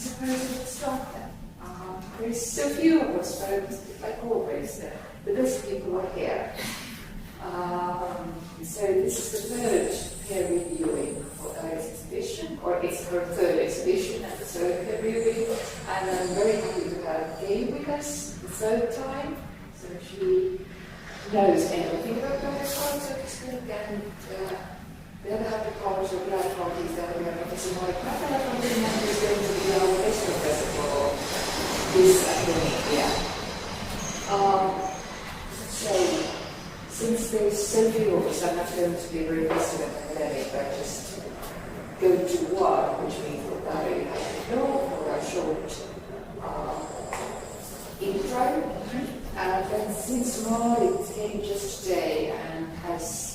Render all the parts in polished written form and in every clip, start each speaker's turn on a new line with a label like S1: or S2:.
S1: So where should we start then? There's so few of us, but like always, the best people are here. So this is the third peer reviewing for Darja's exhibition, or it's her third exhibition and the third peer reviewing. And I'm very happy to have Keiu with us the third time. So she knows anything about Darja's art, so to speak, and the other half of the college of glad parties that we have Professor Mäkelä from Finland who is going to be our guest professor for this academic year. So, since there's so few of us, I'm not going to be very invested in academic, but just go to one, which means that you have to know for a short intro. And then since Maarit came just today and has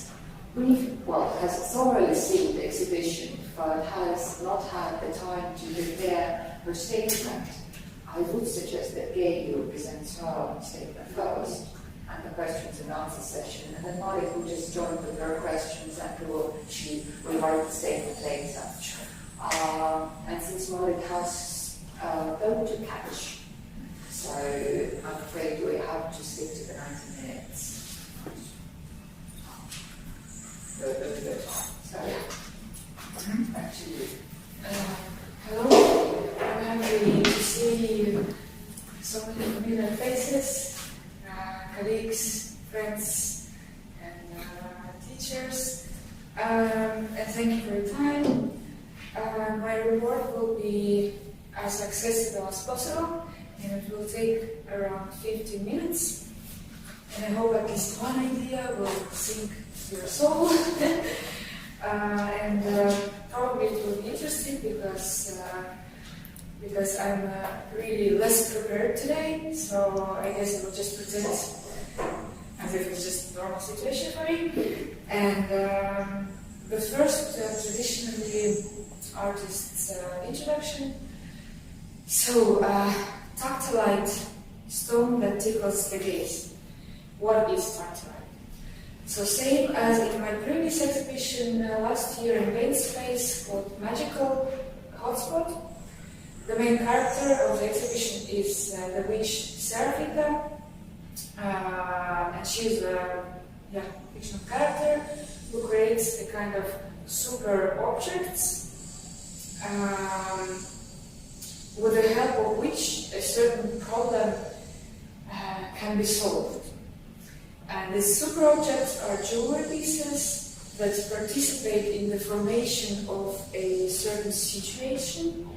S1: thoroughly seen the exhibition, but has not had the time to prepare her statement, I would suggest that Keiu presents her statement first, and the questions and answer session, and then Maarit will just join with her questions, and she will write the statement later. And since Maarit has boat to catch, so I'm afraid we have to stick to the 90 minutes. So, back to you.
S2: Hello, I'm happy to see so many familiar faces, colleagues, friends, and teachers. And thank you for your time. My report will be as accessible as possible, and it will take around 15 minutes. And I hope at least one idea will sink to your soul. And probably it will be interesting because I'm really less prepared today, so I guess I will just pretend as if it's just a normal situation for me. And but first, traditionally, artist's introduction. So, Tactilite, stone that tickles the gaze. What is Tactilite? So same as in my previous exhibition last year in Paint Space called Magical Hotspot, the main character of the exhibition is the witch Seraphita, and she's a fictional character who creates a kind of super objects with the help of which a certain problem can be solved. And these super objects are jewelry pieces that participate in the formation of a certain situation.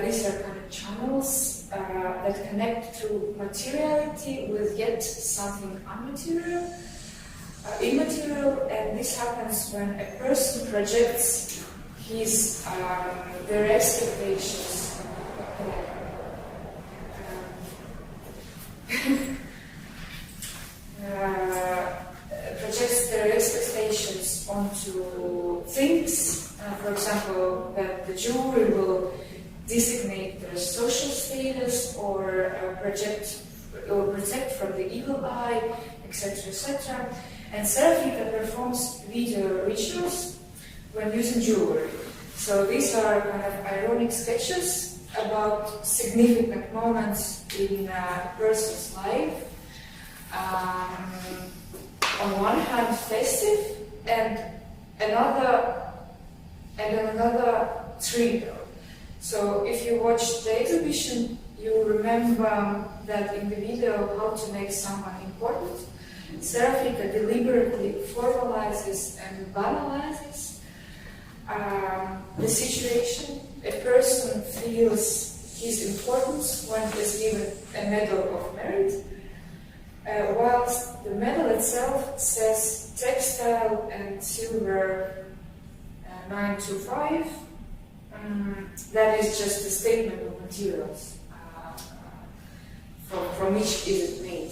S2: These are kind of channels that connect through materiality with yet something immaterial, and this happens when a person projects their expectations onto things. For example, that the jewelry will designate their social status or protect from the evil eye, etc., etc. And Seraphita performs video rituals when using jewelry. So these are kind of ironic sketches about significant moments in a person's life. On one hand, festive, and another trivial. So if you watch the exhibition, you remember that in the video How to Make Someone Important, Seraphita deliberately formalizes and banalizes the situation. A person feels his importance when he is given a medal of merit, whilst the medal itself says textile and silver 925. That is just a statement of materials from which is it made.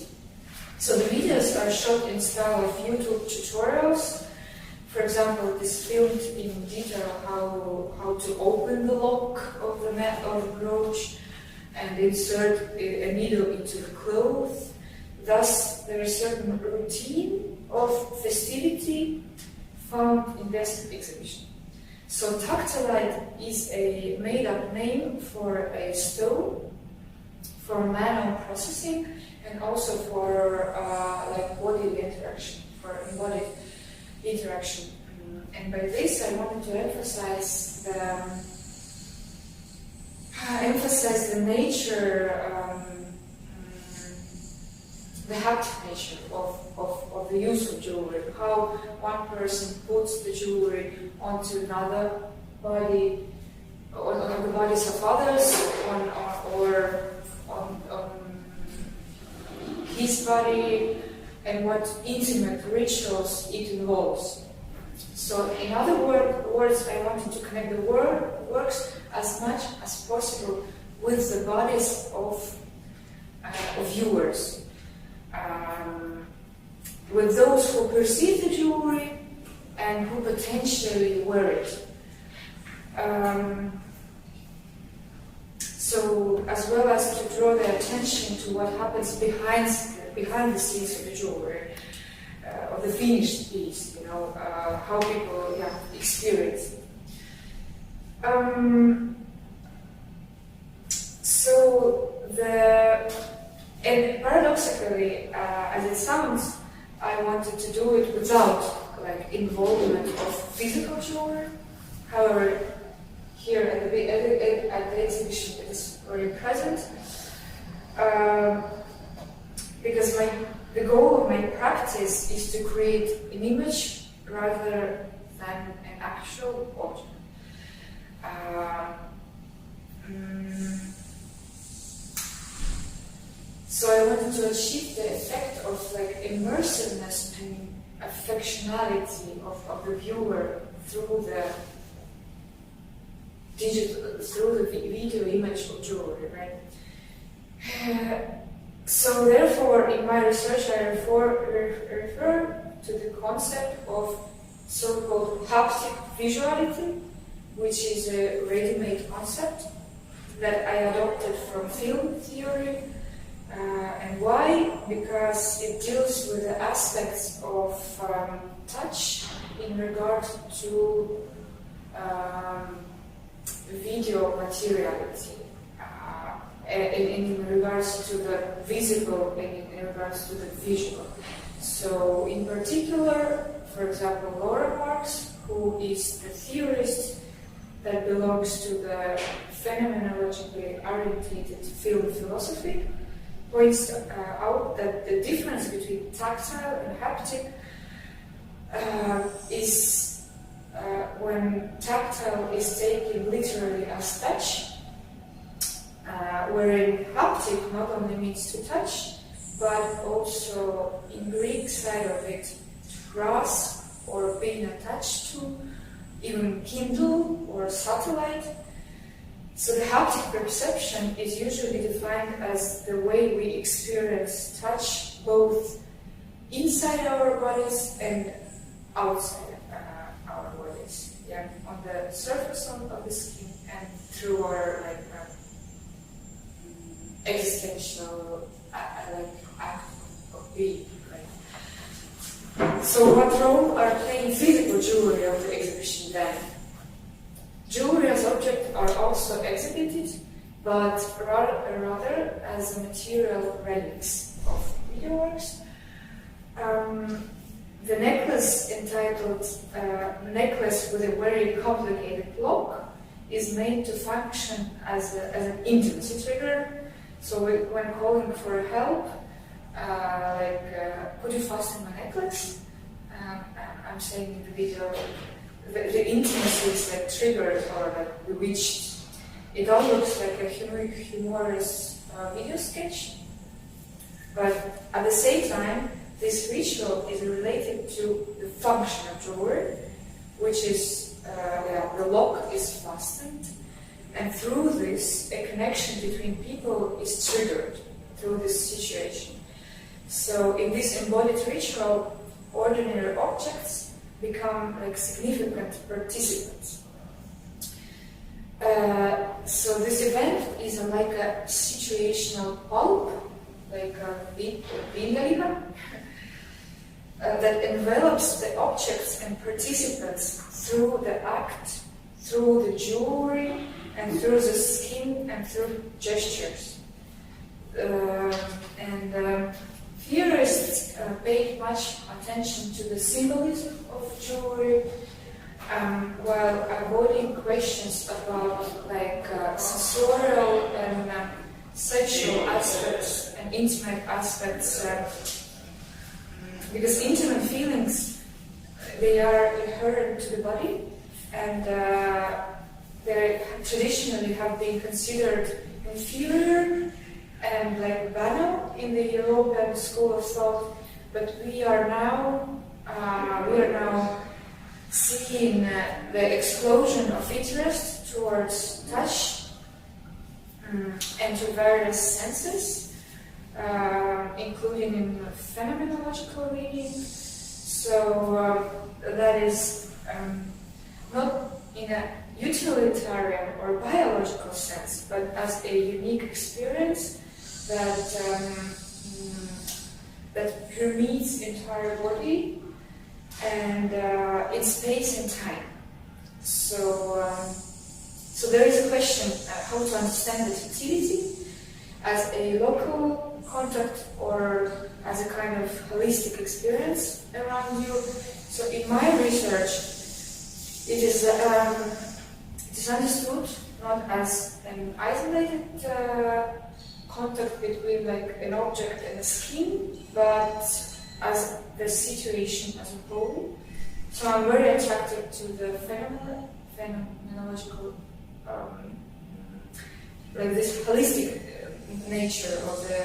S2: So the videos are shot in style of YouTube tutorials. For example, it is filmed in detail how to open the lock of the brooch and insert a needle into the cloth. Thus, there is a certain routine of festivity found in this exhibition. So Tactilite is a made-up name for a stone, for manual processing, and also for like bodily interaction, for embodied interaction. And by this, I wanted to emphasize the nature, the haptic nature of the use of jewelry. How one person puts the jewelry onto another body, on the bodies of others, or on his body, and what intimate rituals it involves. So, in other words, I wanted to connect the works as much as possible with the bodies of viewers, with those who perceive the jewelry and who potentially wear it. So, as well as to draw the attention to what happens behind the scenes of the jewelry, of the finished piece, you know, how people experience it. And paradoxically, as it sounds, I wanted to do it without like involvement of physical jewelry. However, here at the exhibition it is very present, because the goal of my practice is to create an image rather than an actual object. So I wanted to achieve the effect of like immersiveness and affectionality of the viewer through the video image of jewelry, right? So therefore, in my research, I refer to the concept of so-called haptic visuality, which is a ready-made concept that I adopted from film theory. And why? Because it deals with the aspects of touch in regard to video materiality, in regards to the visible and in regards to the visual. So, in particular, for example, Laura Marx, who is the theorist that belongs to the phenomenologically orientated film philosophy, points out that the difference between tactile and haptic is when tactile is taken literally as touch, wherein haptic not only means to touch, but also in Greek side of it, to grasp or being attached to, even kindle or satellite. So the haptic perception is usually defined as the way we experience touch both inside our bodies and outside our bodies, on the surface of the skin and through our existential act of being. Right? So what role are playing physical jewelry of the exhibition then? Jewelry as objects are also exhibited, but rather as material relics of video works. The necklace entitled Necklace with a Very Complicated Lock is made to function as an intimacy trigger. So when calling for help, could you fasten my necklace? I'm saying in the video, the intimacy is triggered or bewitched. It all looks like a humorous video sketch, but at the same time, this ritual is related to the function of jewelry, which is the lock is fastened, and through this, a connection between people is triggered through this situation. So, in this embodied ritual, ordinary objects become significant participants. So this event is like a situational pulp, like a bingalima, that envelops the objects and participants through the act through the jewelry and through the skin and through gestures. Theorists paid much attention to the symbolism of jewelry, while avoiding questions about sensorial and sexual aspects and intimate aspects, because intimate feelings, they are inherent to the body, and they traditionally have been considered inferior and banal in the European school of thought, but we are now seeing the explosion of interest towards touch and to various senses, including in phenomenological reading. So that is not in a utilitarian or biological sense, but as a unique experience that permeates entire body and in space and time. So there is a question how to understand the tactility as a local contact or as a kind of holistic experience around you. So in my research, it is understood not as an isolated contact between an object and a skin, but as the situation as a whole. So I'm very attracted to the phenomenological, this holistic nature of the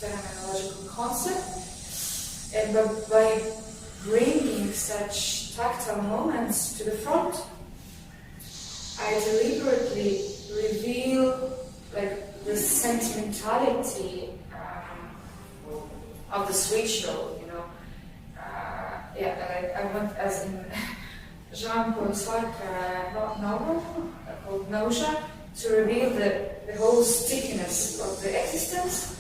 S2: phenomenological concept, and by bringing such tactile moments to the front, I deliberately reveal the sentimentality of the ritual, I want, as in Jean-Paul Sartre novel called Nausea, to reveal the whole stickiness of the existence,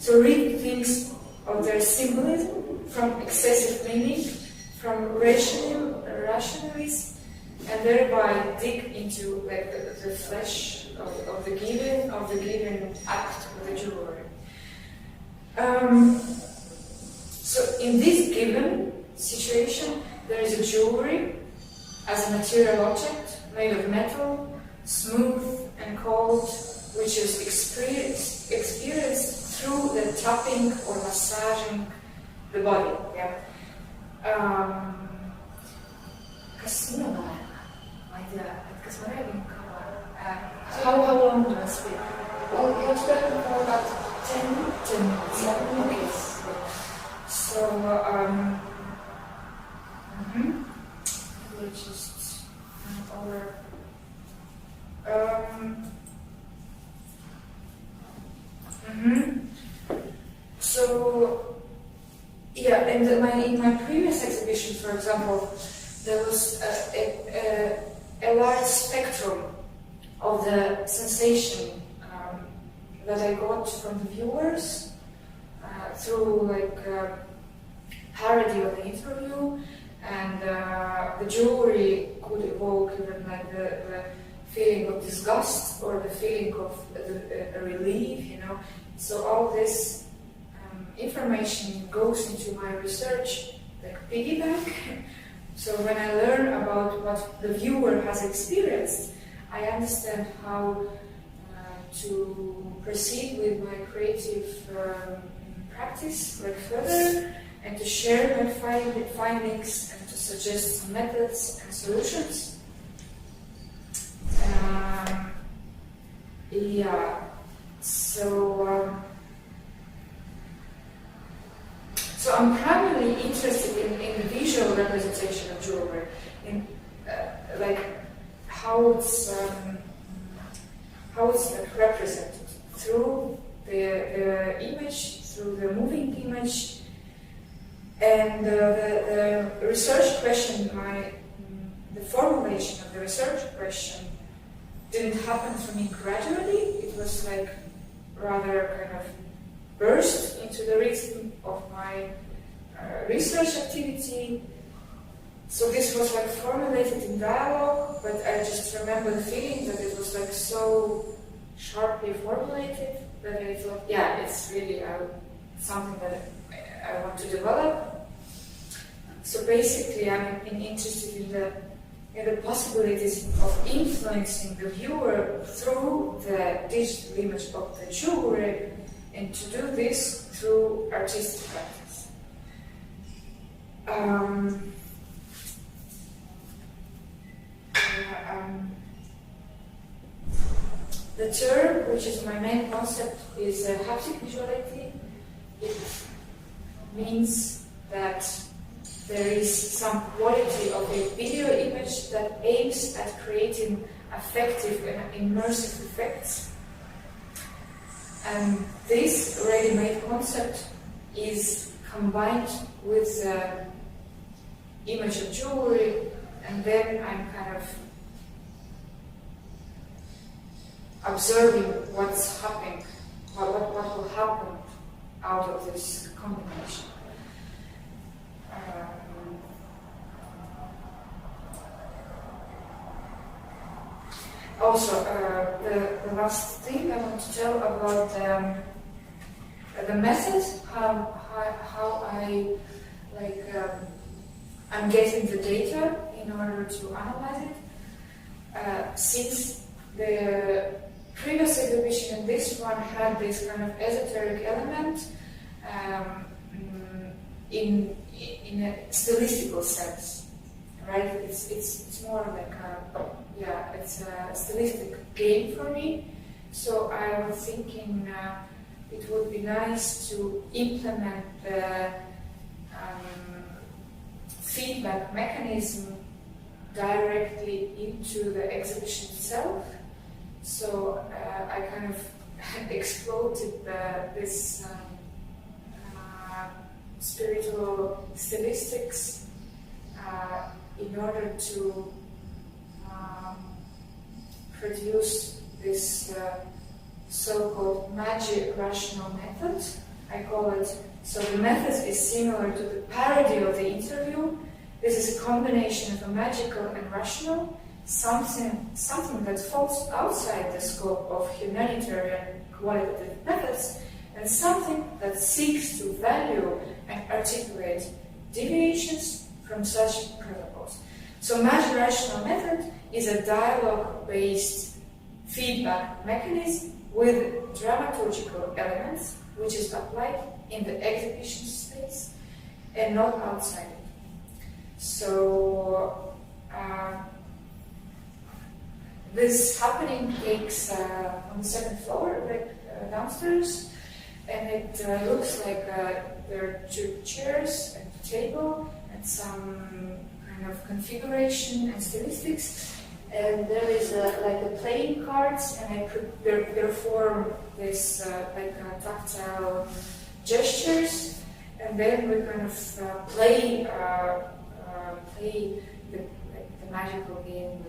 S2: to read things of their symbolism from excessive meaning, from rationalism, and thereby dig into the flesh of the given act of the jewelry. So in this given situation, there is a jewelry as a material object made of metal, smooth and cold, which is experienced through the tapping or massaging the body. Yeah. How long do I speak?
S1: Well, you're spoken for about
S2: 10 minutes. Okay. So, we'll just over. So, yeah, and in my previous exhibition, for example, there was a large spectrum of the sensation that I got from the viewers through parody of the interview, and the jewelry could evoke even the feeling of disgust or the feeling of a relief, So all this information goes into my research like piggyback. So when I learn about what the viewer has experienced, I understand how to proceed with my creative practice further, and to share my findings and to suggest some methods and solutions. So I'm primarily interested in the visual representation of jewelry, in how it's represented through the image, through the moving image, and the research question. The formulation of the research question didn't happen for me gradually. It was rather kind of burst into the rhythm of my research activity. So this was like formulated in dialogue, but I just remember the feeling that it was like so sharply formulated that I thought, yeah, it's really something that I want to develop. So basically, I'm interested in the possibilities of influencing the viewer through the digital image of the jewelry, and to do this through artistic practice. The term, which is my main concept, is Haptic Visuality. It means that there is some quality of a video image that aims at creating affective and immersive effects. And this ready-made concept is combined with the image of jewelry, and then I'm kind of observing what's happening, what will happen out of this combination. Also, the last thing I want to tell about the method, how I I'm getting the data in order to analyze it. Since the previous exhibition and this one had this kind of esoteric element in a stylistical sense, right? It's more like it's a stylistic game for me. So I was thinking it would be nice to implement the feedback mechanism directly into the exhibition itself. So I kind of exploited this spiritual stylistics in order to produce this so-called magic rational method. I call it. So the method is similar to the parody of the interview. This is a combination of a magical and rational, something that falls outside the scope of humanitarian qualitative methods, and something that seeks to value and articulate deviations from such protocols. So magic rational method is a dialogue-based feedback mechanism with dramaturgical elements, which is applied in the exhibition space and not outside it. So this happening takes on the second floor, like downstairs, and it looks like there are 2 chairs and a table and some kind of configuration and stylistics. And there is like the playing cards, and I perform this tactile gestures, and then we kind of play the magical game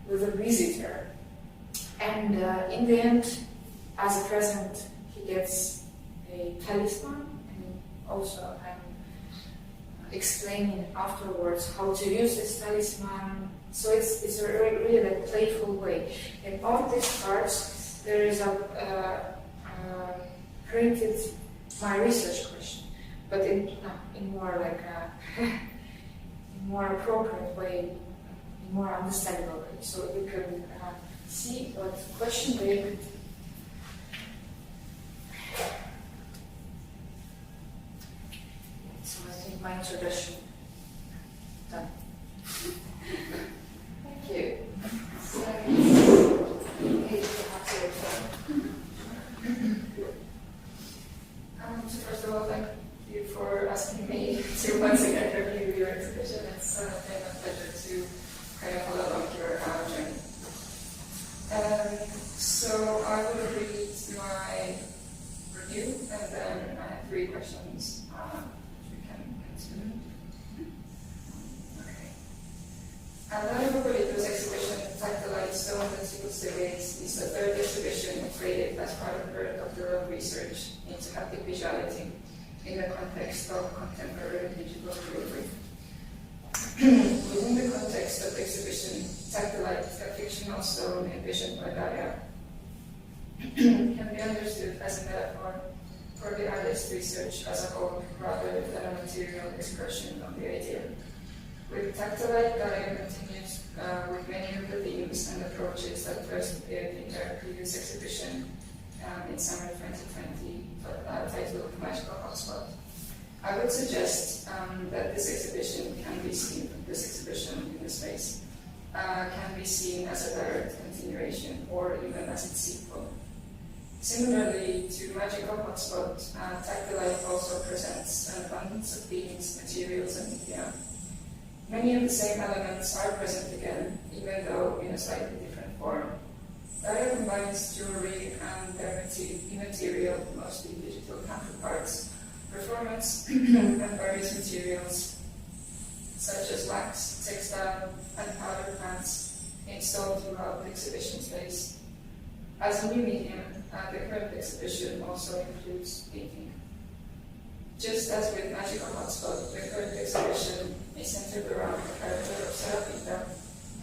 S2: with a visitor. And in the end, as a present, he gets a talisman, and also I'm explaining afterwards how to use this talisman. So it's a really like playful way. And on these cards, there is a printed my research question, but in more like in more appropriate way, in more understandable way. So you can see what question they could. So I think my introduction done.
S1: Thank you. So, so first of all, thank you for asking me to once again review your exhibition. It's been a pleasure to kind of follow along your journey. So I will read my review, and then I have 3 questions which we can continue. Okay. Darja Popolitova's exhibition, Tactile Stone and Tickles the Gaze, is the 3rd exhibition created as part of her doctoral research into Haptic Visuality in the context of contemporary digital jewelry.
S2: Within the context of the exhibition, Tactilite, a fictional stone envisioned by Darja, can be understood as a metaphor for the artist's research as a whole, rather than a material expression of the idea. With Tactilite, Darja continues with many of the themes and approaches that first appeared in her previous exhibition in summer 2020, titled Magical Hotspot. I would suggest that this exhibition can be seen, this exhibition in the space, can be seen as a direct continuation or even as its sequel. Similarly to Magical Hotspot, Tactilite also presents an abundance of themes, materials, and media. Many of the same elements are present again, even though in a slightly different form. Darja combines jewelry and their immaterial, mostly digital counterparts, performance, and various materials, such as wax, textile, and powder plants installed throughout the exhibition space. As a new medium, the current exhibition also includes painting. Just as with Magical Hotspot, the current exhibition is centered around the character of Serafita,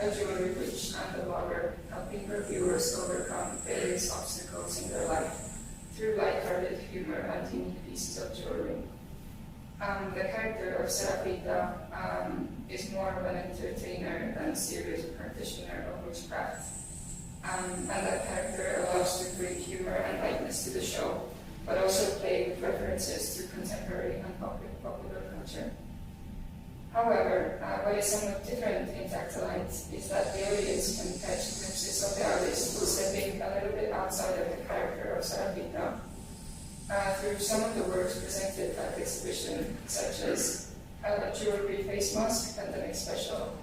S2: a jewelry witch and a blogger, helping her viewers overcome various obstacles in their life through light-hearted humor and unique pieces of jewelry. The character of Serafita is more of an entertainer than a serious practitioner of witchcraft. And that character allows to bring humor and lightness to the show, but also play with references to contemporary and popular culture. However, what is somewhat different in Tactilite is that the audience can catch glimpses of the artist who's stepping a little bit outside of the character of Serafita through some of the works presented at the exhibition, such as a jewelry face mask, pandemic special,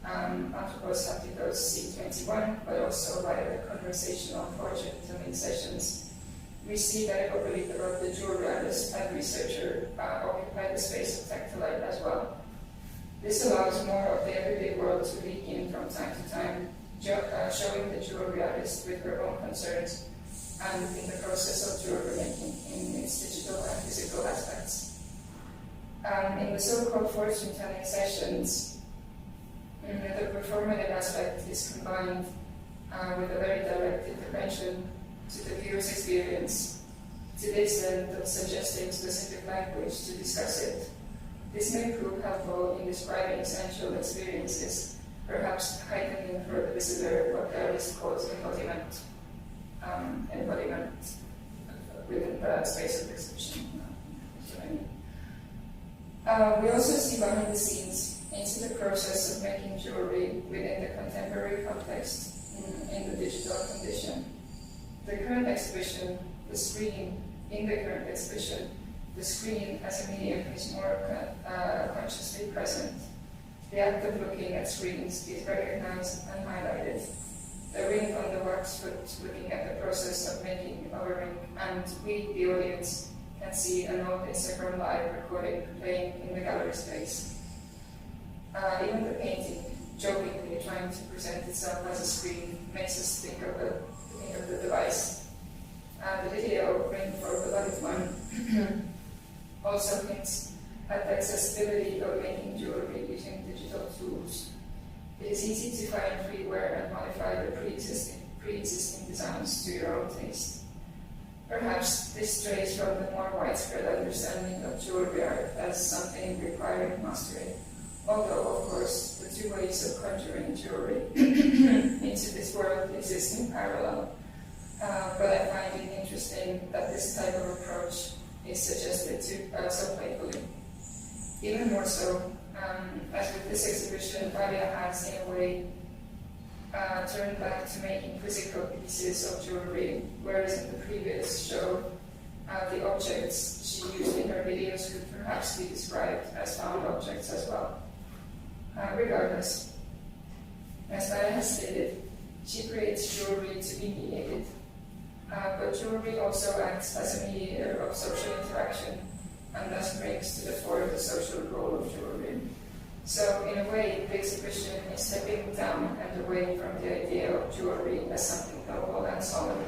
S2: Haptic's C21, but also via the conversational fortune-telling sessions. We see Darja Popolitova, the jewelry artist and researcher, occupy the space of Tactilite as well. This allows more of the everyday world to leak in from time to time, showing the jewelry artist with her own concerns and in the process of jewelry making in its digital and physical aspects. In the so-called fortune-telling sessions, the performative aspect is combined with a very direct intervention to the viewer's experience, to the extent of suggesting specific language to discuss it. This may prove helpful in describing sensual experiences, perhaps heightening for the visitor what the artist calls embodiment within the space of the exhibition. We also see behind the scenes into the process of making jewelry within the contemporary context in the digital condition. The current exhibition, the screen as a medium is more consciously present. The act of looking at screens is recognized and highlighted. The ring on the wax foot looking at the process of making of a ring, and we, the audience, can see an old Instagram live recording playing in the gallery space. Even the painting, jokingly trying to present itself as a screen, makes us think of the device. The video, Ring for the Beloved One, also hints at the accessibility of making jewelry using digital tools. It is easy to find freeware and modify the pre-existing designs to your own taste. Perhaps this strays from the more widespread understanding of jewelry art as something requiring mastery. Although, of course, the two ways of conjuring jewelry into this world exist in parallel. But I find it interesting that this type of approach is suggested to so playfully. Even more so, as with this exhibition, Darja has, in a way, turned back to making physical pieces of jewelry, whereas in the previous show, the objects she used in her videos could perhaps be described as found objects as well. Regardless, as Darja has stated, she creates jewelry to be mediated. But jewelry also acts as a mediator of social interaction and thus brings to the fore the social role of jewelry. So, in a way, the exhibition is stepping down and away from the idea of jewelry as something noble and solemn,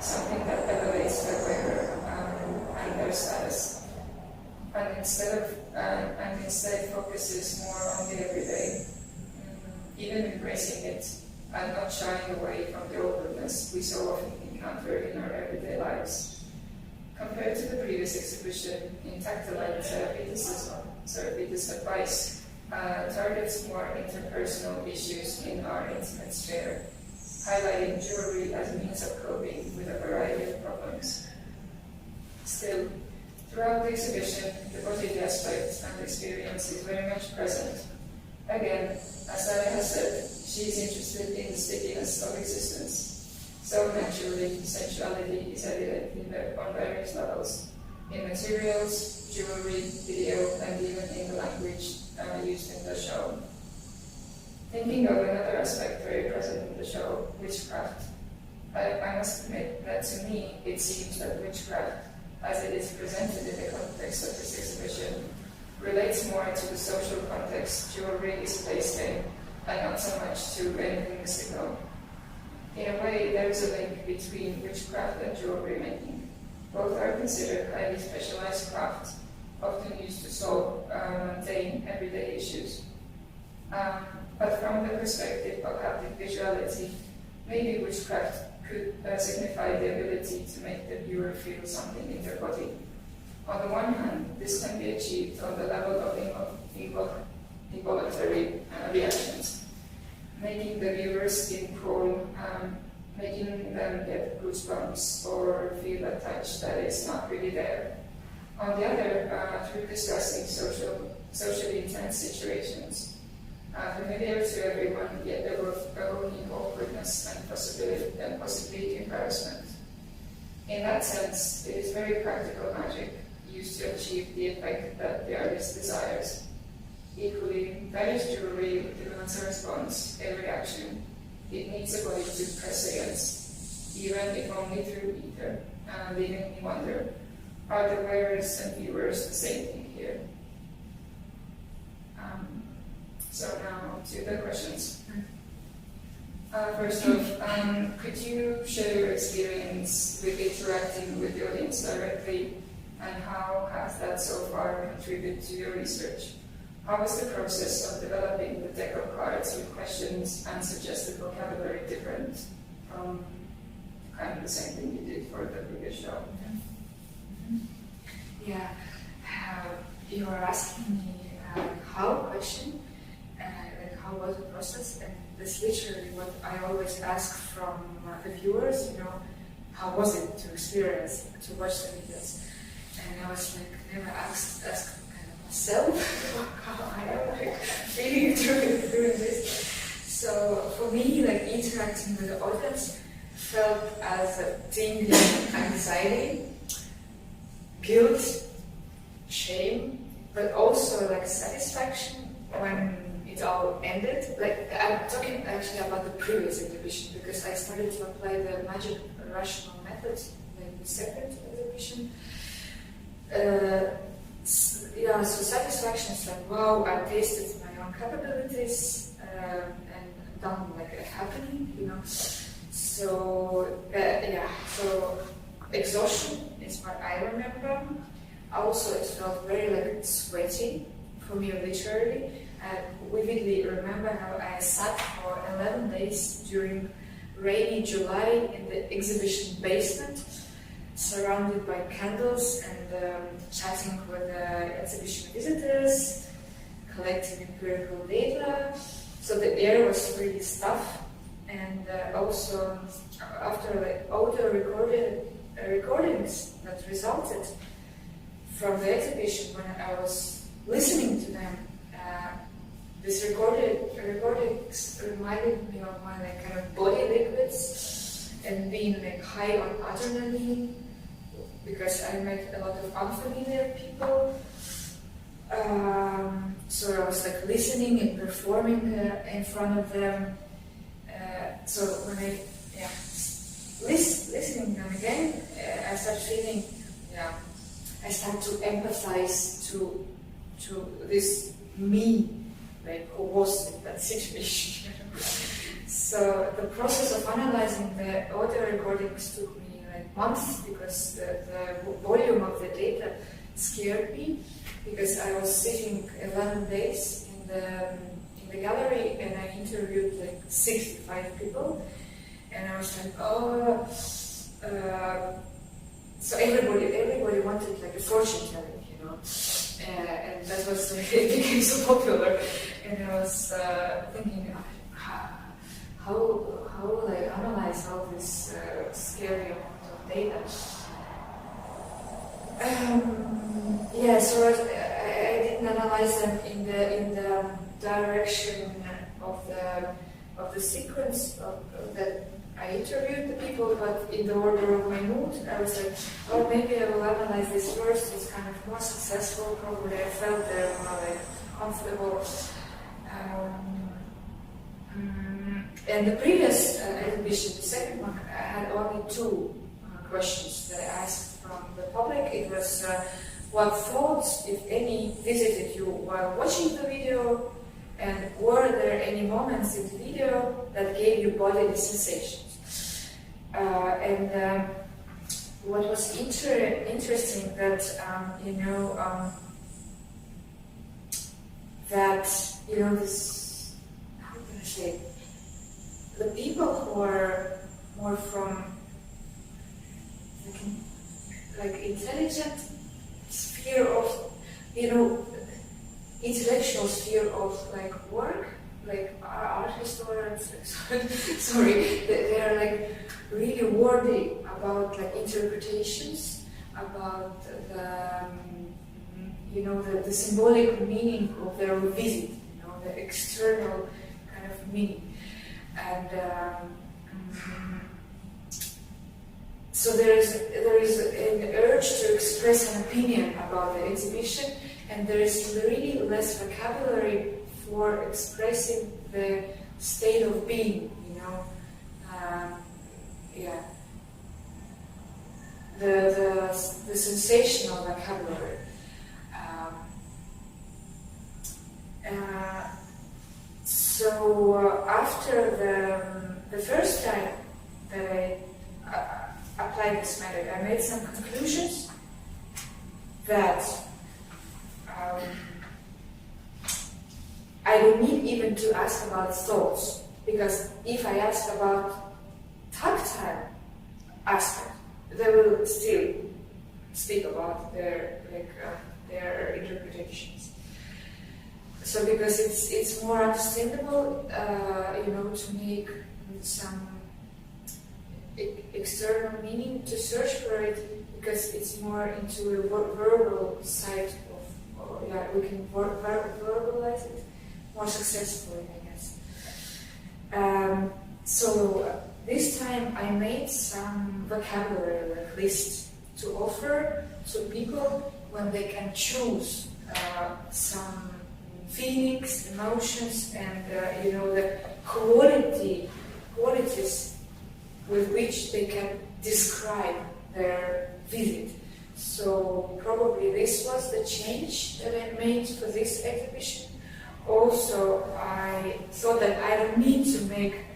S2: something that elevates the wearer and their status. and instead focuses more on the everyday, even embracing it and not shying away from the awkwardness we so often encounter in our everyday lives. Compared to the previous exhibition in Tactile Thesis advice targets more interpersonal issues in our intimate sphere, highlighting jewelry as a means of coping with a variety of problems. Still, throughout the exhibition, the bodily aspect and experience is very much present. Again, as Darja has said, she is interested in the stickiness of existence. So naturally, sensuality is evident on various levels, in materials, jewelry, video, and even in the language used in the show. Thinking of another aspect very present in the show, witchcraft, I must admit that to me it seems that witchcraft, as it is presented in the context of this exhibition, relates more to the social context jewelry is placed in, and not so much to anything mystical. In a way, there is a link between witchcraft and jewelry making. Both are considered highly specialized crafts, often used to solve mundane everyday issues. But from the perspective of haptic visuality, maybe witchcraft could signify the ability to make the viewer feel something in their body. On the one hand, this can be achieved on the level of involuntary reactions, making the viewer's skin crawl, making them get goosebumps or feel a touch that is not really there. On the other, through discussing socially intense situations, familiar to everyone, yet evoking awkwardness and possibly embarrassment. In that sense, it is very practical magic used to achieve the effect that the artist desires. Equally, various jewelry demands a response, a reaction. It needs a body to press against, even if only through ether, leaving me wonder, are the wearers and viewers the same thing here? So now to the questions. First off, could you share your experience with interacting with the audience directly, and how has that so far contributed to your research? How was the process of developing the deck of cards with questions and suggested vocabulary different from kind of the same thing you did for the previous show?
S3: Yeah, you were asking me how question, and how was the process, and that's literally what I always ask from the viewers, how was it to experience, to watch the videos? And I was like, never asked myself how I am feeling doing this. So for me, interacting with the audience felt as a tingling anxiety, guilt, shame, but also satisfaction when it all ended. I'm talking actually about the previous exhibition, because I started to apply the magic rational method in the second exhibition. So satisfaction is wow, I tasted my own capabilities and done a happening, So so exhaustion is what I remember. Also, it felt very sweaty for me, literally. I vividly remember how I sat for 11 days during rainy July in the exhibition basement, surrounded by candles and chatting with exhibition visitors, collecting empirical data. So the air was really stuffed, and also after all the recordings that resulted from the exhibition, when I was listening to them, this recordings reminded me of my kind of body liquids and being high on adrenaline, because I met a lot of unfamiliar people. So I was listening and performing in front of them. So when I listening them again, I started feeling, I started to empathize to this me, who was in that situation. So the process of analyzing the audio recordings took me months, because the volume of the data scared me because I was sitting 11 days in the gallery and I interviewed like 65 people, and I was like, oh, so everybody wanted like a fortune telling, you know, and that was it became so popular, and I was thinking, how will I analyze all this scary amount of data? Yeah, so I didn't analyze them in the direction of the sequence that I interviewed the people, but in the order of my mood. I was like, oh, maybe I will analyze this first. It's kind of more successful. Probably I felt there more like comfortable. And the previous exhibition, the second one, I had only two questions that I asked from the public. It was what thoughts, if any, visited you while watching the video, and were there any moments in the video that gave you bodily sensations? And what was interesting that this, how can I say, the people who are more from like intelligent sphere of, intellectual sphere of like work, like art historians, sorry, they are like really worthy about like interpretations, about the symbolic meaning of their visit, the external kind of meaning. And so there is an urge to express an opinion about the exhibition, and there is really less vocabulary for expressing the state of being, the sensational vocabulary. So after the first time that I applied this method, I made some conclusions that I don't need even to ask about thoughts, because if I ask about tactile aspect, they will still speak about their interpretations. So because it's more understandable, to make some external meaning, to search for it, because it's more into a verbal side of, we can verbalize it more successfully, I guess. So this time I made some vocabulary list to offer to people when they can choose some feelings, emotions, and the qualities with which they can describe their visit. So probably this was the change that I made for this exhibition. Also, I thought that I don't need to make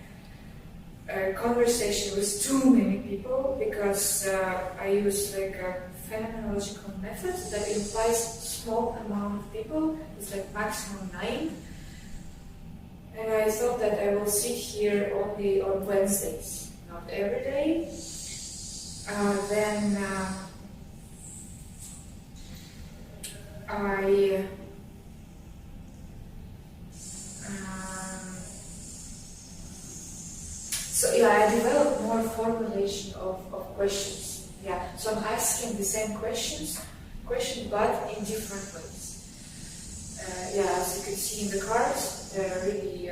S3: a conversation with too many people, because I use like a phenomenological method that implies small amount of people. It's like maximum 9. And I thought that I will sit here only on Wednesdays, not every day. I developed more formulation of questions. So I'm asking the same question, but in different ways. As you can see in the cards, there are really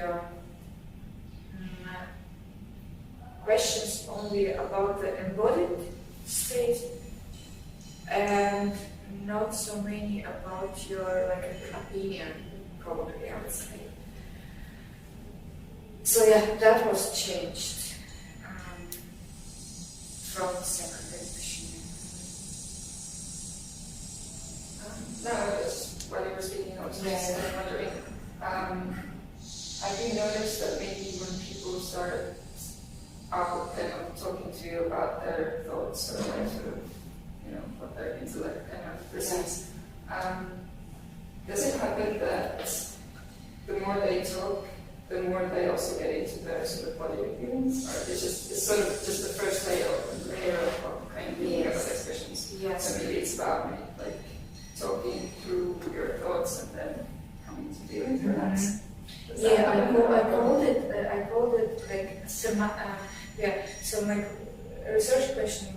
S3: questions only about the embodied state, and not so many about your opinion, probably, I would say. So that was changed from the second exhibition.
S1: While you were speaking, I was just wondering, have you noticed that maybe when people start talking to you about their thoughts or
S2: what their intellect kind of perceives. Does it happen that the more they talk, the more they also get into their sort of bodily feelings, or it's sort of just the first layer of kind of thinking about expressions?
S3: Yes.
S2: So maybe it's about like talking through your thoughts and then coming to feelings, perhaps.
S3: Yeah, I called it like So my research question,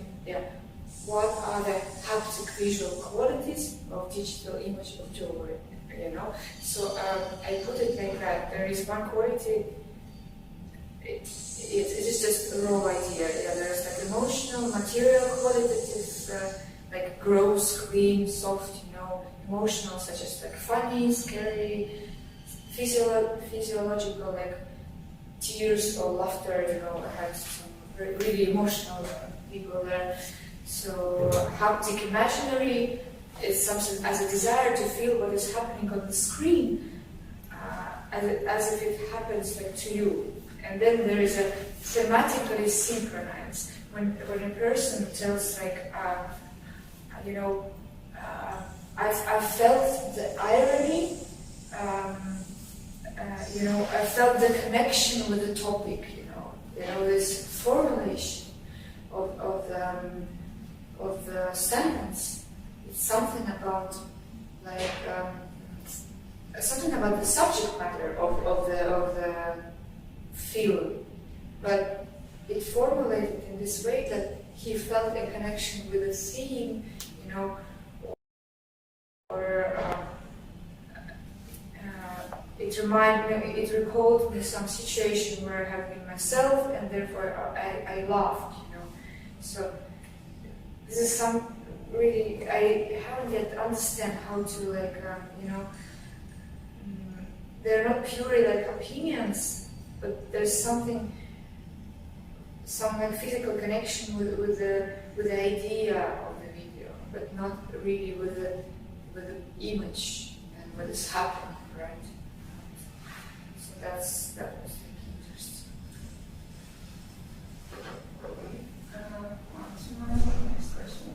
S3: what are the haptic visual qualities of digital image of jewelry? So I put it like that. There is one quality. It is just a raw idea. There's like emotional, material qualities, like gross, clean, soft. Emotional, such as like funny, scary, physiological, like tears or laughter. I had some really emotional people there. So haptic imaginary is something as a desire to feel what is happening on the screen, as if it happens like to you. And then there is a thematically synchronized. When a person tells like, I felt the irony, I felt the connection with the topic, this formulation of the sentence. It's something about something about the subject matter of the film, but it formulated in this way that he felt a connection with the scene, or it recalled me some situation where I have been myself, and therefore I laughed, So this is some really, I haven't yet understand how to they're not purely like opinions, but there's some like physical connection with the idea of the video, but not really with the image and what is happening, right? So that was interesting.
S2: Next question.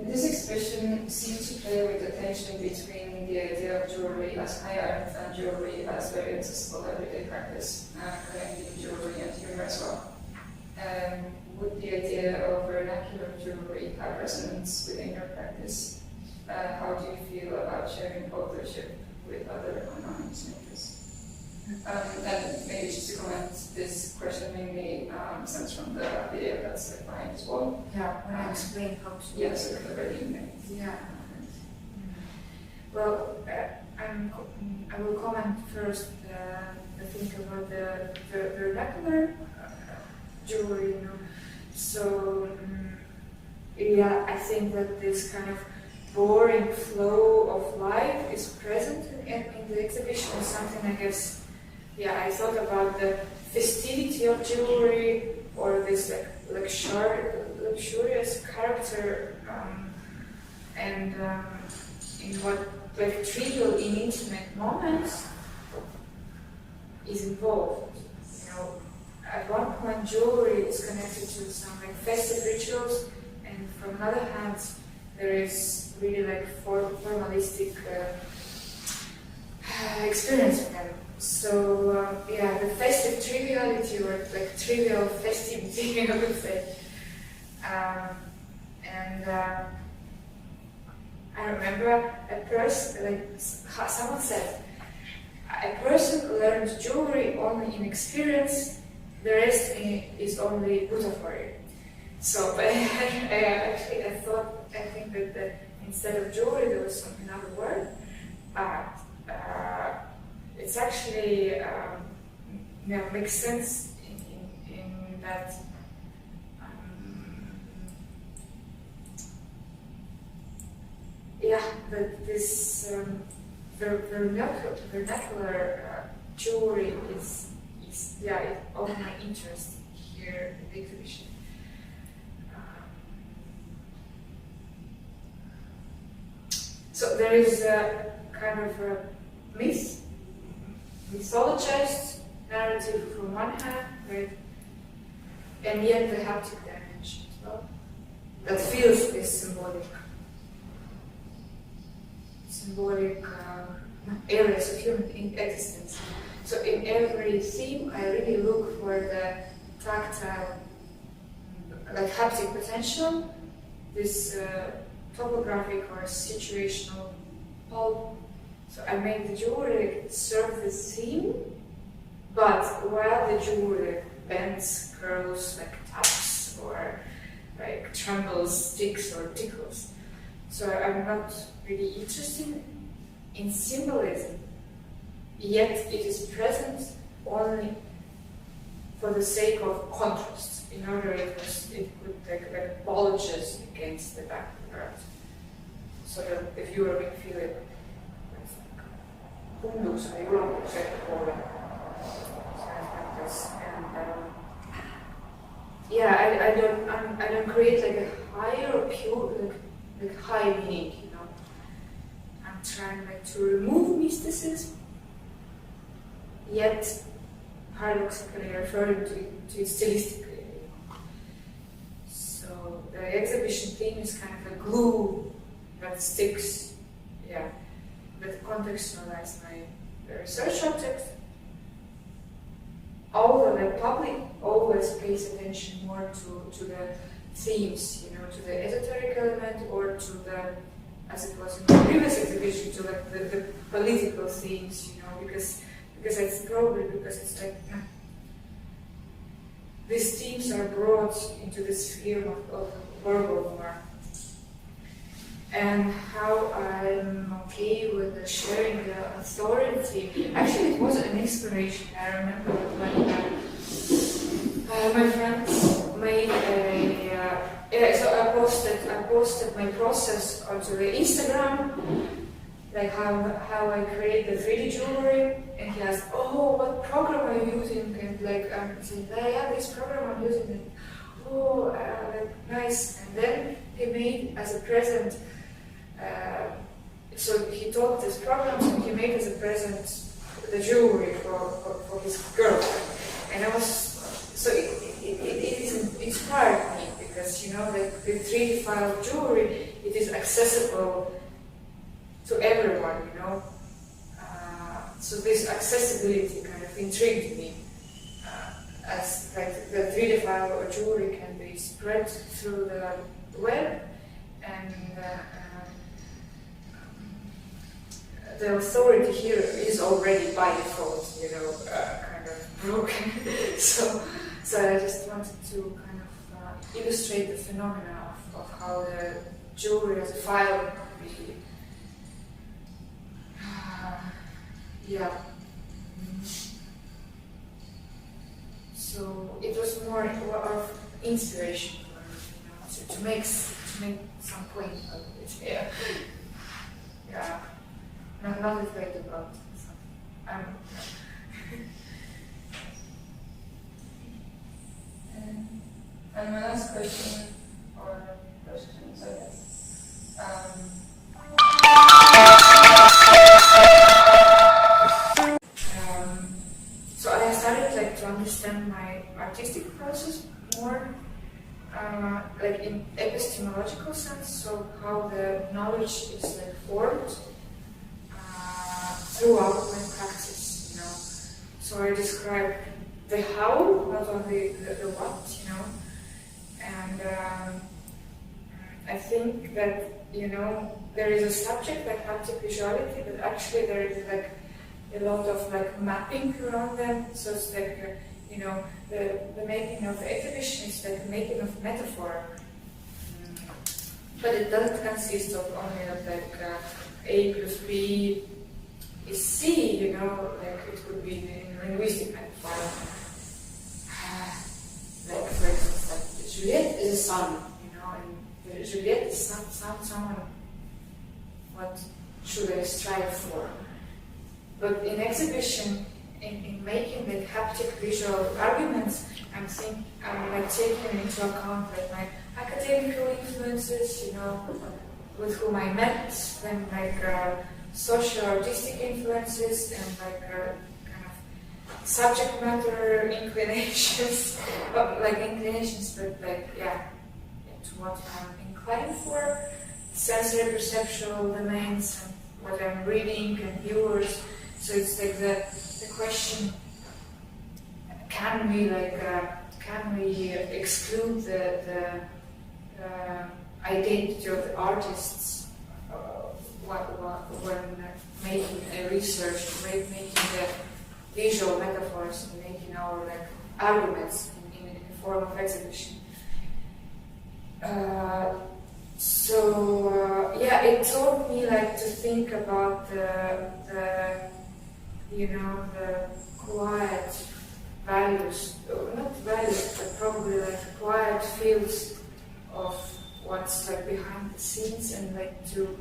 S2: This expression seems to play with the tension between the idea of jewelry as high art and jewelry as very accessible everyday practice, connecting jewelry and humor as well. Would the idea of vernacular jewelry have resonance within your practice? How do you feel about sharing authorship with other anonymous makers? And maybe just to comment, this question mainly stems from the video that's like behind this wall.
S3: Yeah, when I explain how to.
S2: Yeah, sort of the ready-made.
S3: Yeah. Well, I will comment first. I think about the vernacular jewelry. So I think that this kind of boring flow of life is present in the exhibition. It's something I guess. I thought about the festivity of jewelry, or this luxurious character, and in what like trivial and intimate moments is involved. At one point jewelry is connected to some like festive rituals, and from another hand there is really like formalistic experience with them. So the festive triviality, or like trivial festivity, I would say. I remember a person, like someone said, a person learns jewelry only in experience, the rest is only butterfly. So, but I think that instead of jewelry there was another word. It's actually makes sense in that that this vernacular jewelry is of my interest here in the exhibition. So there is a kind of a mythologized narrative from one hand, right? And yet the haptic dimension as well. that feels this symbolic areas of human existence. So in every theme, I really look for the tactile, like haptic potential, this topographic or situational pulp. So I make the jewelry serve the theme, but while the jewelry bends, curls, like taps, or like trembles, sticks, or tickles. So I'm not really interested in symbolism, yet it is present only for the sake of contrast, in order it could like bulges against the background, so that the viewer will feel it hunduksen ja yläpuolisen puolen. And I don't create like a higher or pure like high meaning, you know. I'm trying like to remove mysticism, yet paradoxically referring to it stylistically. So the exhibition theme is kind of a glue that sticks, that contextualizes my research object. Although the public always pays attention more to the themes, you know, to the esoteric element, or to the, as it was in the previous exhibition, to like the political themes, you know, because it's probably because it's like these themes are brought into the sphere of verbal more. And how I'm okay with sharing the authority. Actually, it was an inspiration. I remember when my friends made I posted my process onto the Instagram, like how I create the 3D jewelry, and he asked, "Oh, what program are you using?" And like I'm saying, "Yeah, this program I'm using." And, "Oh, like nice." And then he made as a present. So he taught this program, and he made as a present the jewelry for his girlfriend. And I was, so it inspired me, because, you know, like the 3D file jewelry, it is accessible to everyone, you know. So this accessibility kind of intrigued me, as like the 3D file or jewelry can be spread through the web, and the authority here is already by default, you know, kind of broken. so I just wanted to kind of illustrate the phenomena of how the jewelry as a file can be. So it was more of inspiration for me, you know, to make some point of it. Yeah. I'm not afraid about it. So
S2: and my last question, or questions, I guess.
S3: So I started like to understand my artistic process more, like in epistemological sense. So how the knowledge is like formed throughout my practice, you know. So I describe the how, not only the what, you know. And I think that, you know, there is a subject like haptic visuality, but actually there is like a lot of like mapping around them. So it's like, you know, the making of the exhibition is like the making of metaphor. But it doesn't consist of only of like A plus B is C, you know, like it would be in linguistic metaphor. Like for instance, like Juliet is a son, you know, and Juliet is someone, what should I strive for? But in exhibition, in making like haptic visual arguments, I'm like taking into account like my academical influences, you know, with whom I met, then like social artistic influences, and like kind of subject matter inclinations, but like what I'm inclined for, sensory perceptual domains, and what I'm reading and viewers. So it's like the question: can we exclude the identity of the artists when making a research, making the visual metaphors, and making our arguments in the form of exhibition? It taught me to think about the quiet values, not values, but probably quiet fields of what's behind the scenes, and to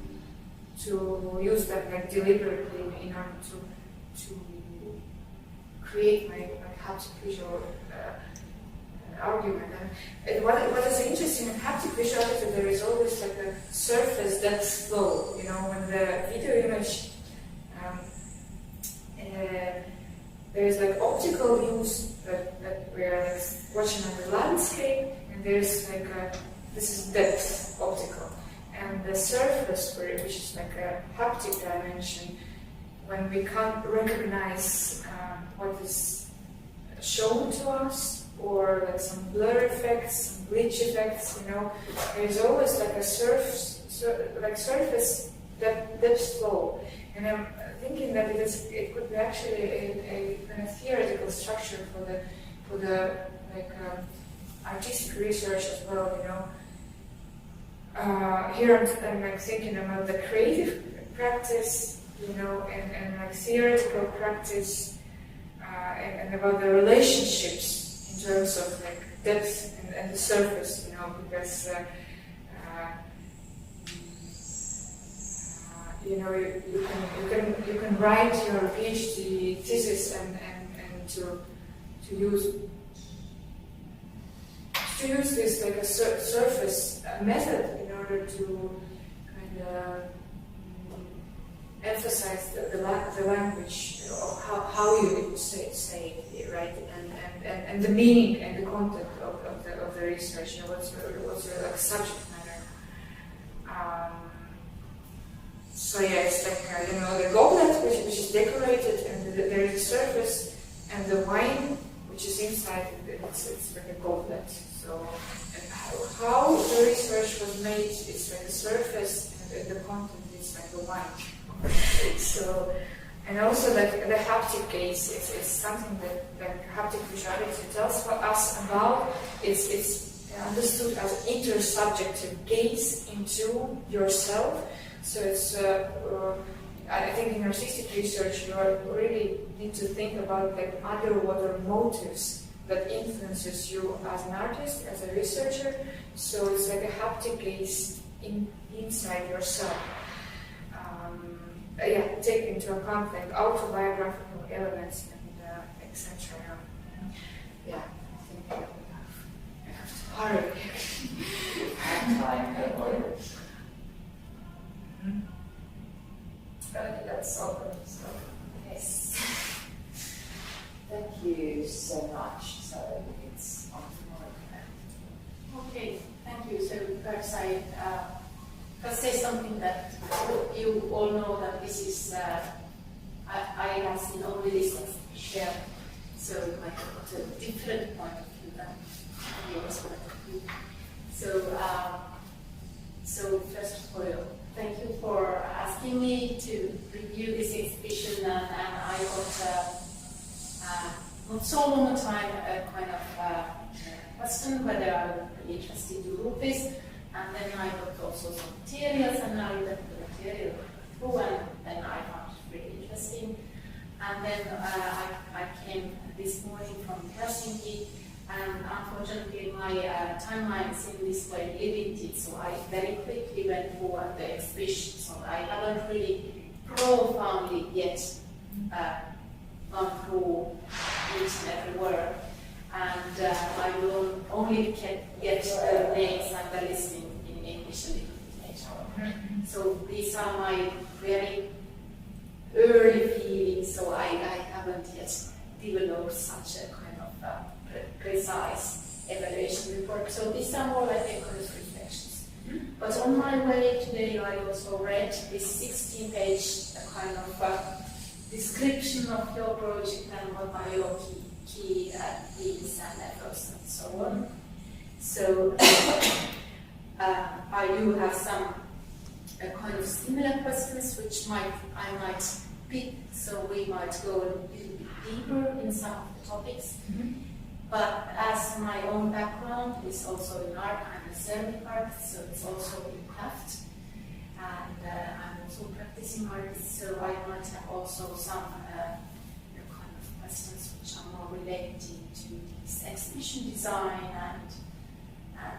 S3: use that deliberately in order to create my haptic visual argument. And what is interesting in haptic visuality, there is always a surface depth flow. When the video image, there's optical views that we're watching on the landscape, and there's this is depth optical, and the surface, which is a haptic dimension, when we can't recognize what is shown to us, or some blur effects, some bleach effects, there's always a surface depth flow. And I'm thinking that it could be actually a kind of theoretical structure for the artistic research as well. Here I'm thinking about the creative practice, and theoretical practice, and about the relationships in terms of depth and the surface, because you can write your PhD thesis and to use this a surface method in order to kind of emphasize the language of how you say it, right, and the meaning and the content of the research, what's the subject matter. It's the goblet which is decorated, and there is a surface, and the wine which is inside. It's like a goblet. So, and how the research was made, it's the surface, and the content is the wine. So, and also the haptic gaze, it's something that haptic visuality tells us about. It's understood as intersubjective gaze into yourself. So it's, I think in artistic research, you really need to think about underwater motives that influences you as an artist, as a researcher. So it's a haptic gaze inside yourself. Take into account autobiographical elements and etc. I think I have to hurry. That's all for me. So,
S1: Yes. Thank you so much. So it's on tomorrow.
S4: Okay, thank you. So perhaps I can say something that you all know, that this is, I have seen only this exhibition, so I have a different point of view than yours point of view. So first of all, thank you for asking me to review this exhibition, and I got not so long a time a kind of question whether I would be interested to do this, and then I got also some materials, and I looked at the material through, and then I found it really interesting. And then I came this morning from Helsinki, and unfortunately my timeline is in this way limited, so I very quickly went through the exhibition, so I haven't really profoundly yet gone through each and every work, and I will only get the names and the listing in English and later. So these are my very early feelings, so I haven't yet developed such a kind of precise evaluation report. So these are more like a kind of reflection. But on my way today, I also read this 16-page kind of description of your project and what are your key themes and efforts and so on. So I do have some kind of similar questions which I might pick, so we might go a little bit deeper in some of the topics. But as my own background is also in art, I'm a ceramic artist, so it's also in craft, and I'm also practicing artist, so I might have also some kind of questions which are more related to this exhibition design and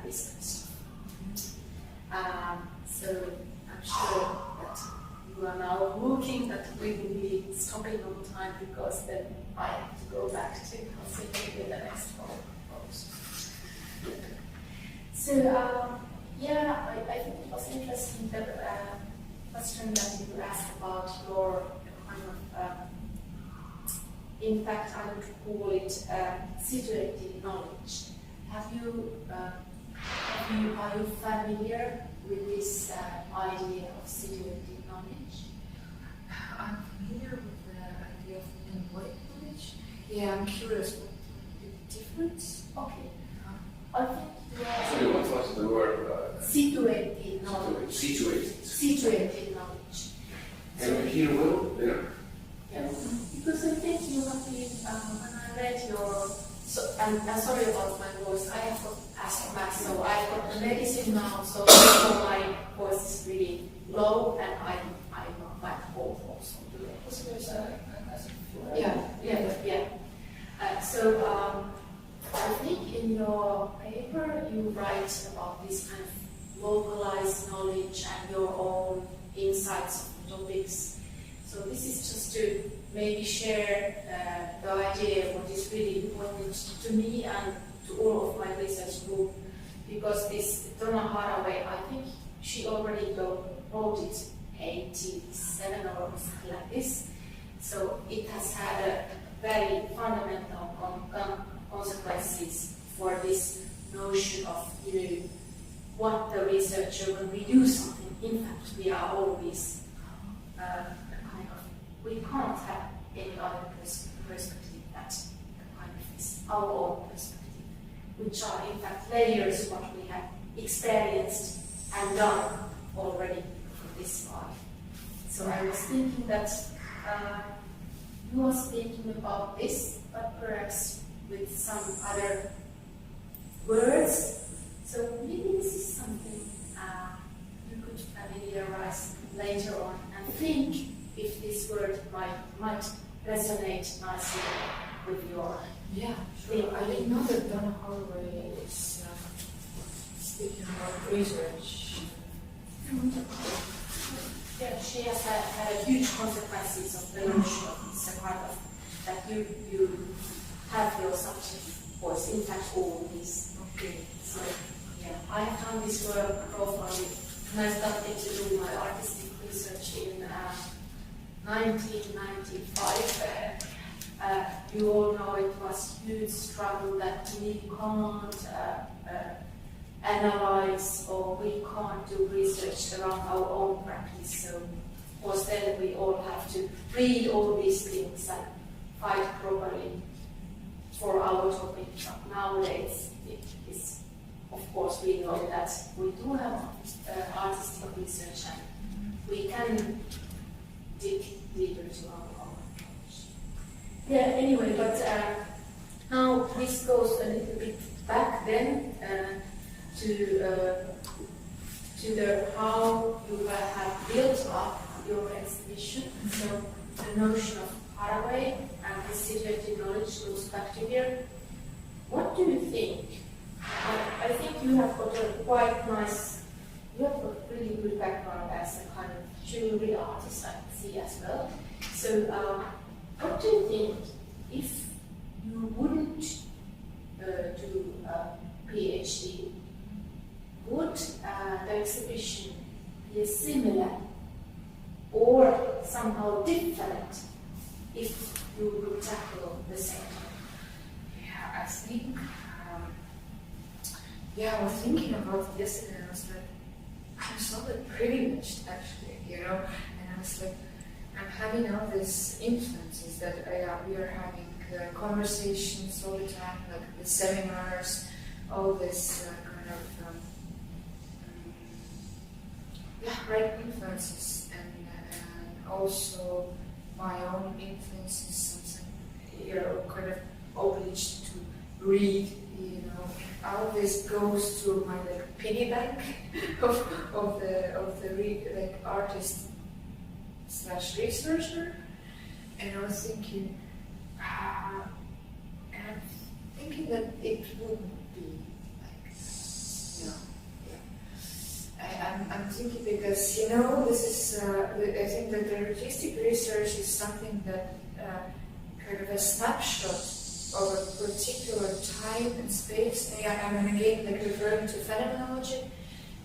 S4: this kind of stuff. So I'm sure that you are now looking that we will be stopping on time because then I have to go back to continue with the next post. So I think it was interesting the question that you asked about your kind of, in fact, I would call it situated knowledge. Are you familiar with this idea of situated knowledge?
S2: I'm familiar with the idea of embodied knowledge. Yeah, I'm curious what the difference.
S4: Okay. I think
S5: Sorry, what was the word?
S4: Situated knowledge.
S5: Situated
S4: Knowledge.
S5: Can we hear well there?
S4: Yes. Because I think you have been, when I read your, I'm sorry about my voice, I have got asthma, so I've got the medicine now, so my voice is really low, and I'm quite cold also. So I think in your paper you write about this kind of localized knowledge and your own insights of topics. So this is just to maybe share the idea of what is really important to me and to all of my research group, because this Donna Haraway, I think she already wrote it 87 or something like this. So it has had a very fundamental consequences for this notion of, what the researcher, when we do something, in fact, we are always we can't have any other perspective that kind of is our own perspective, which are in fact layers of what we have experienced and done already for this life. So I was thinking that you are speaking about this, but perhaps with some other words. So maybe this is something you could familiarize later on and think if this word might resonate nicely with your
S2: sure. I didn't know that Donna Haraway is speaking about research.
S4: Yeah, she has had a huge consequences of the notion of this part of that you have your subject voice, in fact all these.
S2: Okay.
S4: So I have done this work properly when I started to do my artistic research in 1995. You all know it was a huge struggle that we can't analyze or we can't do research around our own practice. So, of course, then we all have to read all these things and fight properly for our topic. But nowadays, it is, of course, we know that we do have artistic research and we can dig deeper to our own approach. Yeah, anyway, but now this goes a little bit back then to the how you have built up your exhibition. So the notion of Haraway and this situated knowledge goes back to here. What do you think? I think you have got a quite nice, you have got a really good background as a kind of jewelry artist, I can see as well. So what do you think if you wouldn't do a PhD? Would the exhibition be similar or somehow different if you would tackle the same topic?
S2: Yeah, I think, I was thinking about it yesterday. I was like, I'm somewhat privileged actually, you know. And I was like, I'm having all these influences that we are having conversations all the time, like the seminars, all this kind of right influences, and also my own influences. Sometimes you're kind of obliged to read, you know. All this goes to my like piggy bank of the artist / researcher, and I was thinking, and I'm thinking that it wouldn't be like, you know, I'm thinking because, you know, this is, I think that the artistic research is something that kind of a snapshot of a particular time and space. And I'm again like referring to phenomenology.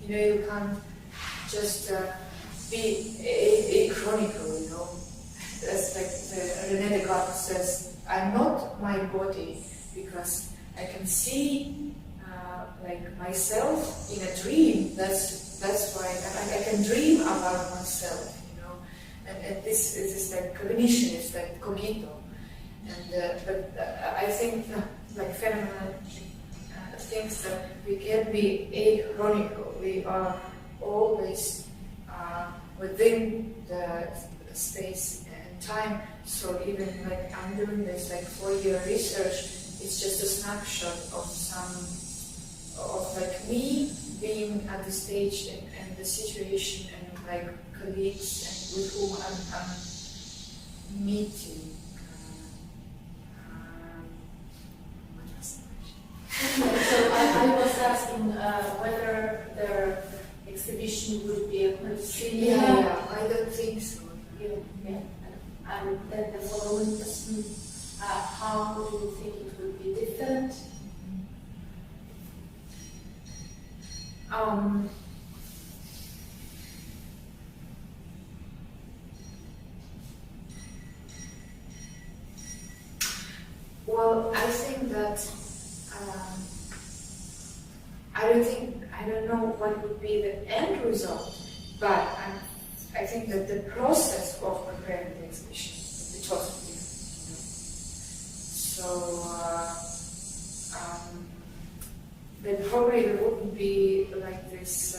S2: You know, you can't just be a chronicle, you know. As like René Descartes says, I'm not my body because I can see like myself in a dream. That's why I can dream about myself, you know. And this is like cognition, it's like cogito. And but I think like phenomenology thinks that we can be achronical. We are always within the space and time. So even like I'm doing this like 4-year research, it's just a snapshot of like me being at the stage and the situation and like colleagues and with whom I'm meeting.
S4: So I was asking whether the exhibition would be a kind of similar.
S2: Yeah, I don't think so.
S4: Yeah. And then the following question, how do you think it would be different?
S2: Well, I think that I don't know what would be the end result, but I think that the process of preparing the exhibition would be totally different, you know. So then probably there wouldn't be like this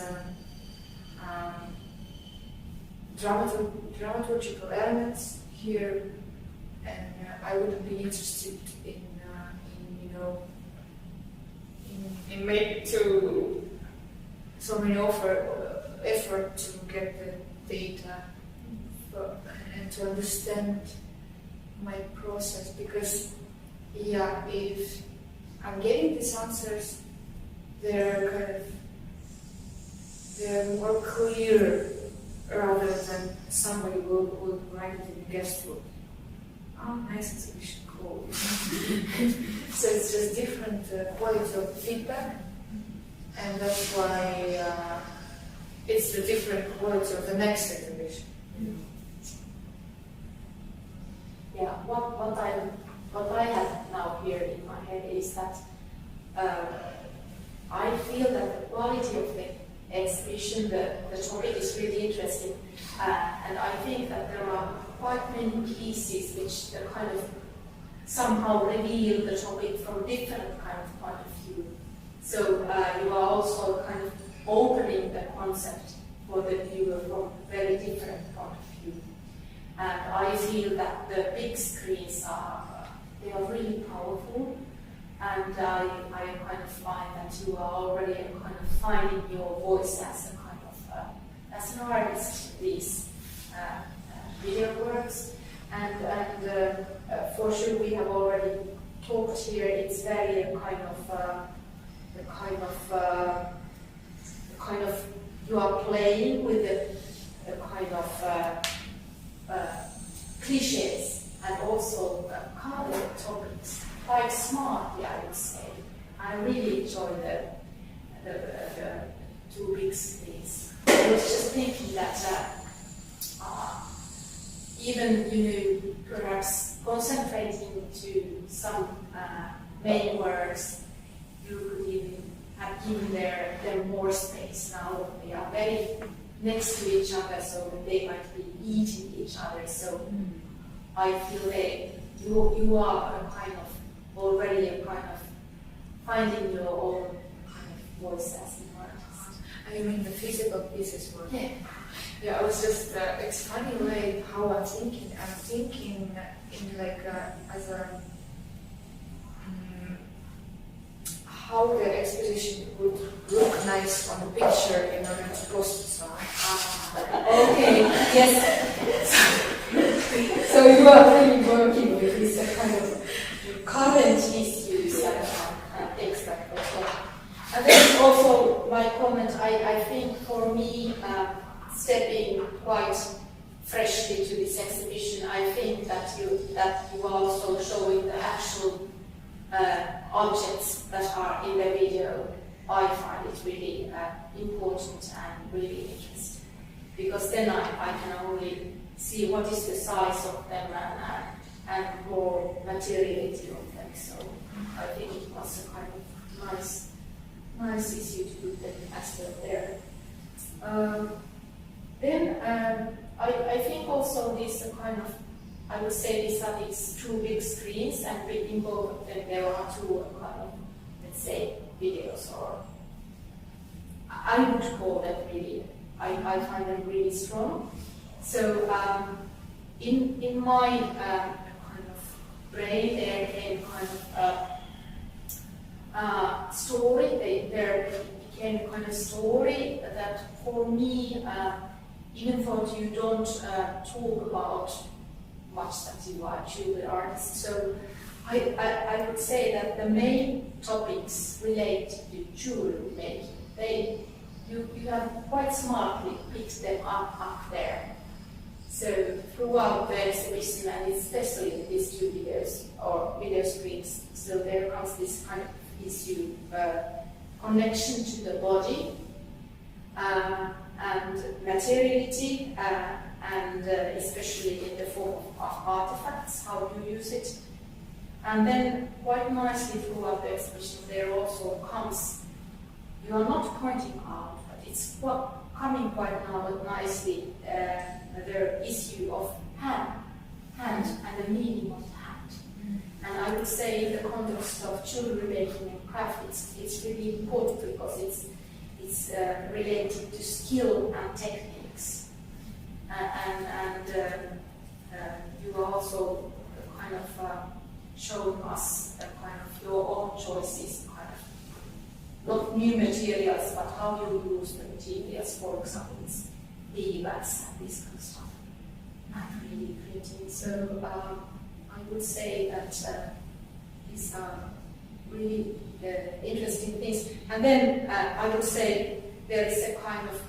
S2: dramaturgical elements here, and I wouldn't be interested in you know, in maybe to so many effort to get the data and to understand my process, because if I'm getting these answers, they're more clear rather than somebody would write it in guesswork. Oh, nice exhibition, cool. So it's just different quality of feedback, and that's why it's the different quality of the next exhibition.
S4: Yeah, what I have now here in my head is that I feel that the quality of the exhibition, the topic is really interesting, and I think that there are quite many pieces which kind of somehow reveal the topic from different kind of point of view. So you are also kind of opening the concept for the viewer from very different point of view. And I feel that the big screens they are really powerful, and I kind of find that you are already kind of finding your voice as a kind of as an artist in these video works, and for sure we have already talked here. It's very kind of you are playing with the kind of cliches and also cover topics quite smartly, I would say. I really enjoy the two big screens. I was just thinking that even perhaps concentrating to some main words, you could even have giving them more space. Now they are very next to each other, so they might be eating each other. So I feel you are a kind of already a kind of finding your own kind of voice as an artist.
S2: I mean the physical pieces were.
S4: Yeah.
S2: Yeah, I was just it's funny way how I'm thinking. I'm thinking in like as a how the exposition would look nice on a picture in order to post it somewhere.
S4: Okay. Yes.
S1: So you are really working with this kind of
S4: Current issues and exactly. And then also my comment. I think for me, stepping quite freshly to this exhibition, I think that you are also showing the actual objects that are in the video. I find it really important and really interesting, because then I can only see what is the size of them and more materiality of them. So I think it was a kind of nice issue to put them as well there. Then I think also this kind of, I would say these are these two big screens, and in both of them there are two kind of, let's say, videos, or I would call them really, I find them really strong. So in my kind of brain there came kind of story, there became a kind of story that for me, even though you don't talk about much that you are a jewelry artist, so I would say that the main topics related to jewelry making, you have quite smartly picked them up there. So throughout the exhibition, and especially these two videos or video screens, so there comes this kind of issue, connection to the body and materiality, and especially in the form of artifacts, how you use it. And then quite nicely throughout the exhibition there also comes, you are not pointing out, but it's coming quite nicely, the issue of hand and the meaning of hand. And I would say in the context of jewelry making and craft, it's really important because it's related to skill and techniques. And you are also kind of showing us kind of your own choices, kind of not new materials, but how you use the materials. For example, it's beeswax and this kind of stuff. Not really printing. So I would say that these are really interesting things. And then I would say there is a kind of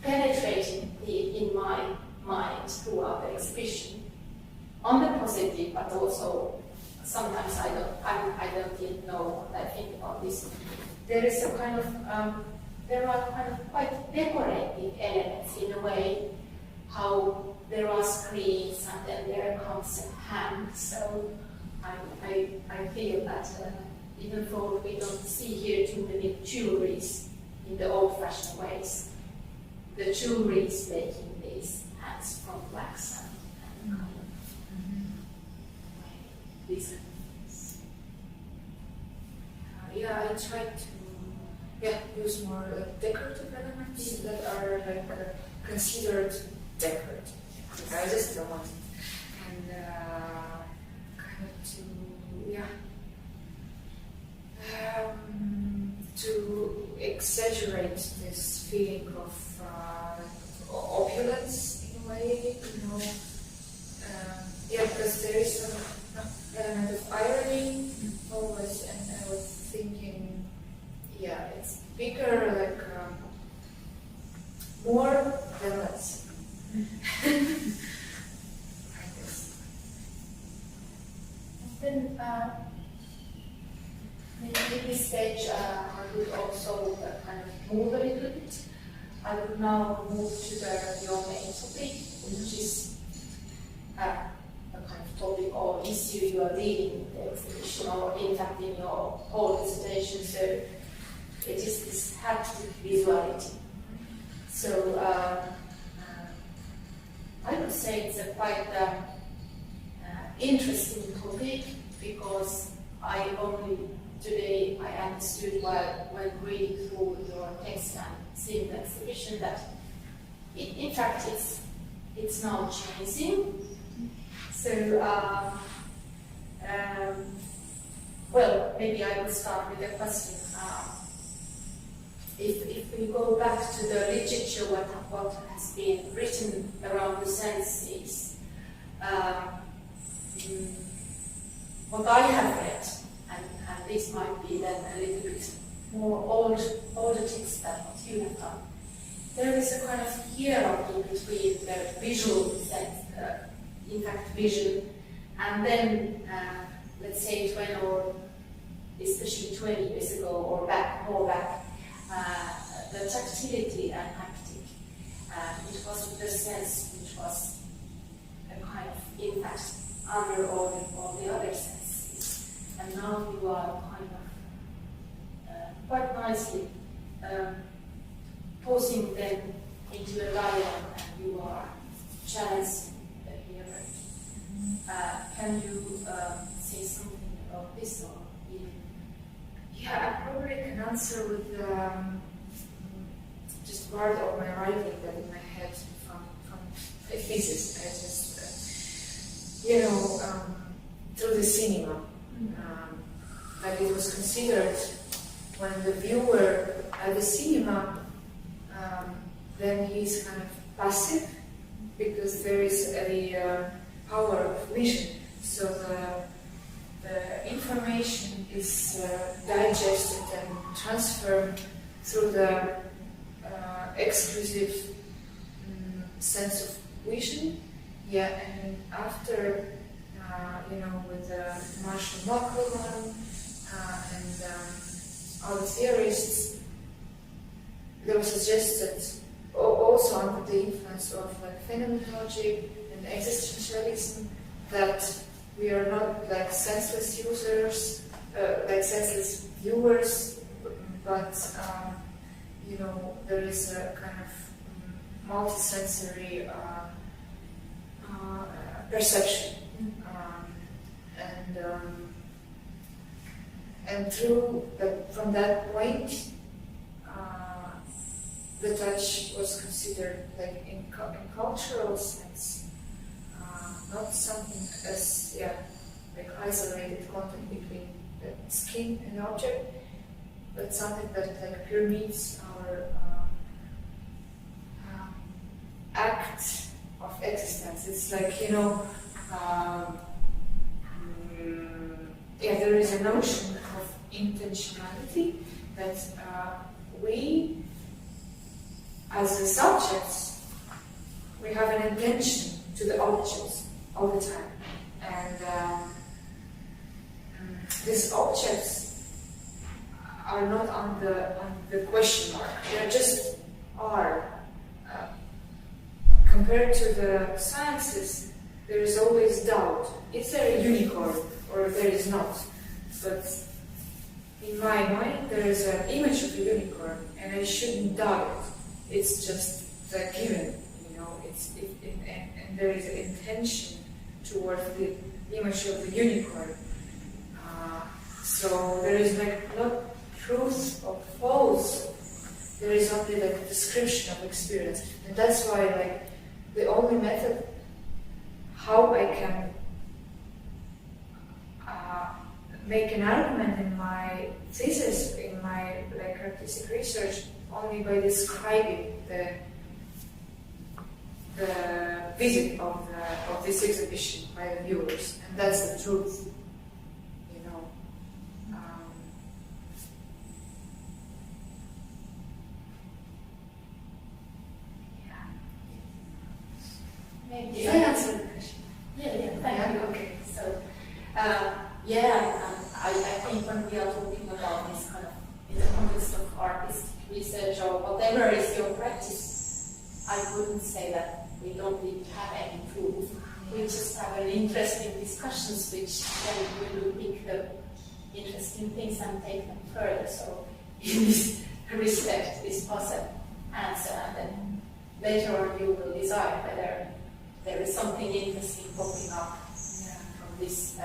S4: penetrating in my mind throughout the exhibition on the positive, but also sometimes I don't yet know what I think about this. There is a kind of there are kind of quite decorative elements in a way, how there are screens and then there comes a hand. So I feel that even though we don't see here too many jewelries in the old-fashioned ways, the jewelry is making these hands from wax and kind of these kind of things.
S2: Yeah, I tried to use more decorative elements that are considered decorative. I just don't want it. And kind of to exaggerate this feeling of opulence in a way, you know. Because there is some element of irony always, and I was thinking, it's bigger, like more than less. Like this.
S4: Then maybe at this stage I would also kind of move a little bit. I would now move to your main topic, which is a kind of topic or issue you are dealing with the exhibition, or in fact in your whole dissertation. So It is this haptic visuality. So I would say it's a quite interesting topic, because I only today I understood when reading through your text and seeing the exhibition that in fact it's now changing. So well, maybe I will start with a question. If we go back to the literature, what has been written around the senses, what I have read, and this might be then a little bit more older text than what you have done, there is a kind of hierarchy between the visual sense, in fact vision, and then let's say 20 or especially 20 years ago or more back, the tactility and haptic. It was the sense which was a kind of impact under all the other senses. And now you are kind of quite nicely posing them into a dialogue, and you are challenging the hearer. Can you say something about this, or even?
S2: Yeah, I probably can answer with just part of my writing that in my head from a thesis. I just, through the cinema, that it was considered when the viewer at the cinema, then he's kind of passive, because there is a power of vision. So the information is digested and transferred through the exclusive sense of vision. Yeah, and after, with Marshall Mäkelä and other theorists, they were suggested, also under the influence of phenomenology and existentialism, that we are not like senseless users, like senseless viewers, but there is a kind of multisensory perception, and through from that point, the touch was considered like in cultural sense, not something as like isolated contact between the skin and the object, but something that like permeates our act of existence. It's like there is a notion of intentionality that we, as the subjects, we have an intention to the objects all the time, and these objects are not on the question mark. They just are. Compared to the sciences, there is always doubt. Is there a unicorn or there is not? But in my mind, there is an image of a unicorn, and I shouldn't doubt it. It's just the given, and there is an intention towards the image of the unicorn. So there is not truth or false. There is only a description of experience, and that's why the only method how I can make an argument in my thesis, in my artistic research, only by describing the visit of this exhibition by the viewers, and that's the truth,
S4: Maybe
S2: did I answer the question?
S4: Yeah, thank you. Okay, so I think when we are talking about this kind of in the context of artistic research or whatever is your practice, I wouldn't say that we don't need to have any proof. We just have an interesting discussions which then we will pick the interesting things and take them further. So in this respect, this puzzle answer, and then later on you will decide whether there is something interesting popping up from this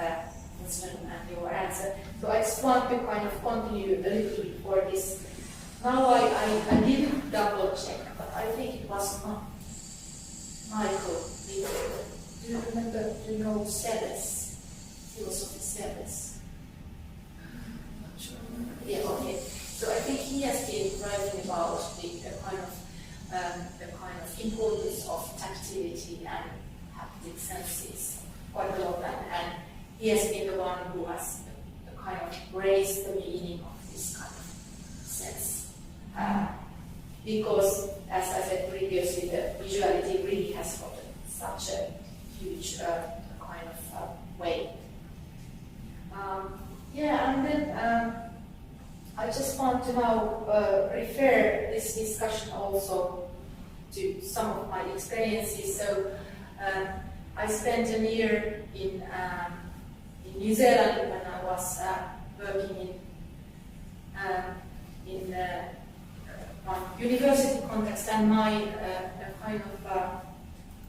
S4: question and your answer. So I just want to kind of continue a little bit for this. Now I didn't double check, but I think it was not Michael. Do you remember, do you know Selles? Philosophy Selles? Not sure. Yeah, okay. So I think he has been writing about the kind of importance of tactility and haptic senses quite a lot, and he has been the one who has kind of raised the meaning of this kind of sense. Because, as I said previously, the visuality really has got such a huge kind of weight. And then I just want to now refer this discussion also to some of my experiences. So I spent a year in New Zealand when I was working in one university context, and my kind of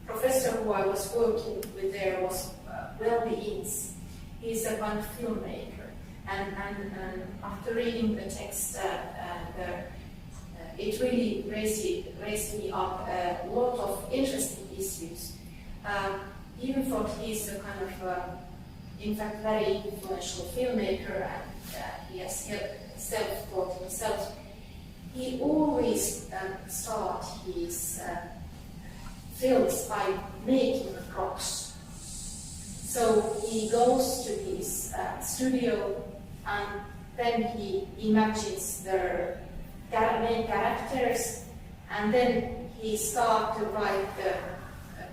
S4: professor who I was working with there was Welby-Ince. He's a kind of filmmaker, and after reading the text, it really raised me up a lot of interesting issues. Even though he's a kind of, in fact, very influential filmmaker, and he has self-taught himself, he always starts his films by making props. So he goes to his studio, and then he imagines the main characters, and then he starts to write the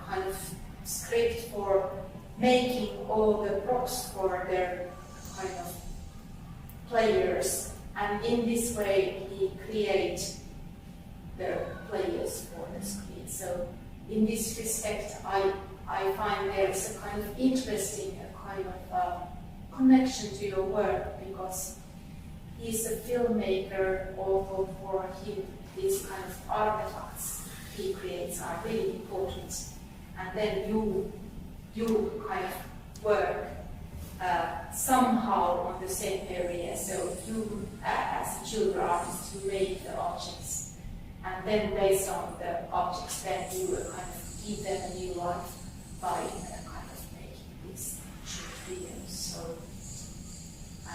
S4: kind of script for making all the props for their kind of players, and in this way he creates the players for the screen. So in this respect, I find there is a kind of interesting kind of connection to your work, because he's a filmmaker, although for him these kind of artifacts he creates are really important, and then you kind of work somehow on the same area. So you, as a children artist, you make the objects, and then based on the objects, then you kind of give them a new life by kind of making these short videos. So I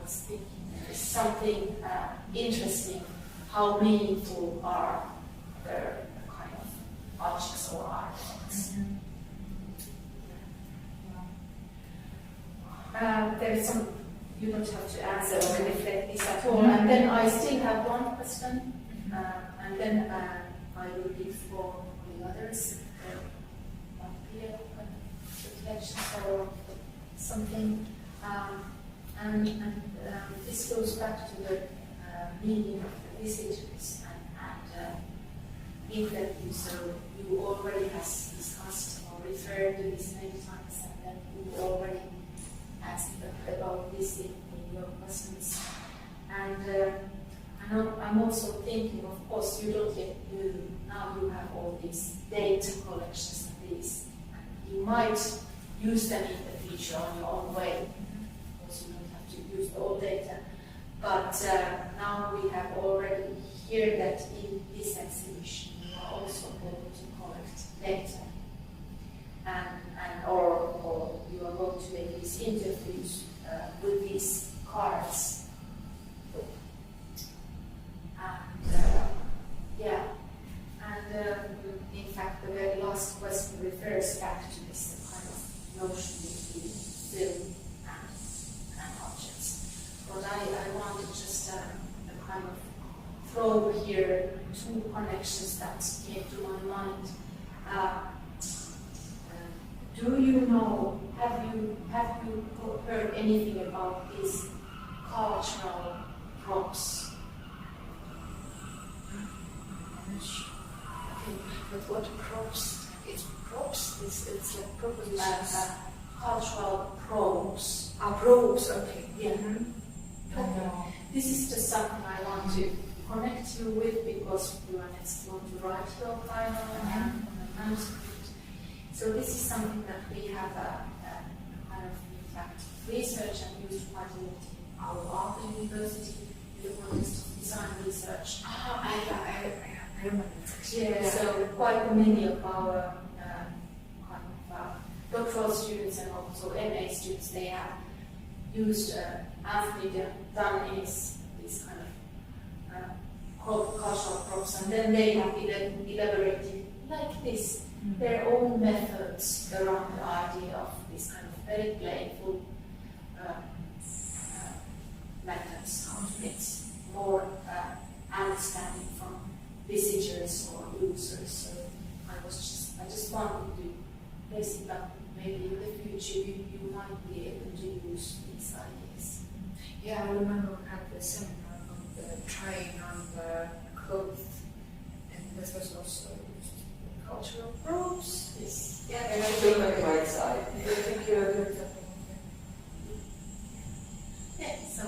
S4: was thinking there is something interesting, how meaningful are the kind of objects or artifacts. There is some, you don't have to answer or reflect this at all. And then I still have one question, and then I will give for the others one peer reflection or something. And this goes back to the meaning of the visitors and interview. So you already have discussed or referred to this many times, and then you already asked about this in your questions. And I'm also thinking, of course, you don't yet do, now you have all these data collections of these. You might use them in the future on your own way. Of course, you don't have to use all data. But now we have already heard that in this exhibition you are also going to collect data. Or you are going to make these interviews with these cards. In fact, the very last question refers back to this kind of notion between film and objects. But I want to just kind of throw here two connections that came to my mind. Do you know, have you heard anything about these cultural props? But what props? It's props? It's like propositions. Cultural probes. Probes, okay. Yeah. this is just something I want to connect you with because you are next going to write your final manuscript. So this is something that we have kind of in fact research and used quite a lot in our Aalto University in the context of design research.
S2: I remember.
S4: Yeah, so quite many of our kind of doctoral students and also MA students, they have used Anthony Dunne's this kind of cultural props, and then they have elaborated like this their own methods around the idea of this kind of very playful methods, how to get more understanding from visitors or users. So I just wanted to place it up. Maybe in the future you might be able to use these ideas.
S2: Yeah, I remember we had the seminar on the trying on the clothes, and this was also used in cultural probes.
S4: Yes.
S1: Yeah, and I feel on the right side.
S2: I think you're good at
S4: Yeah, so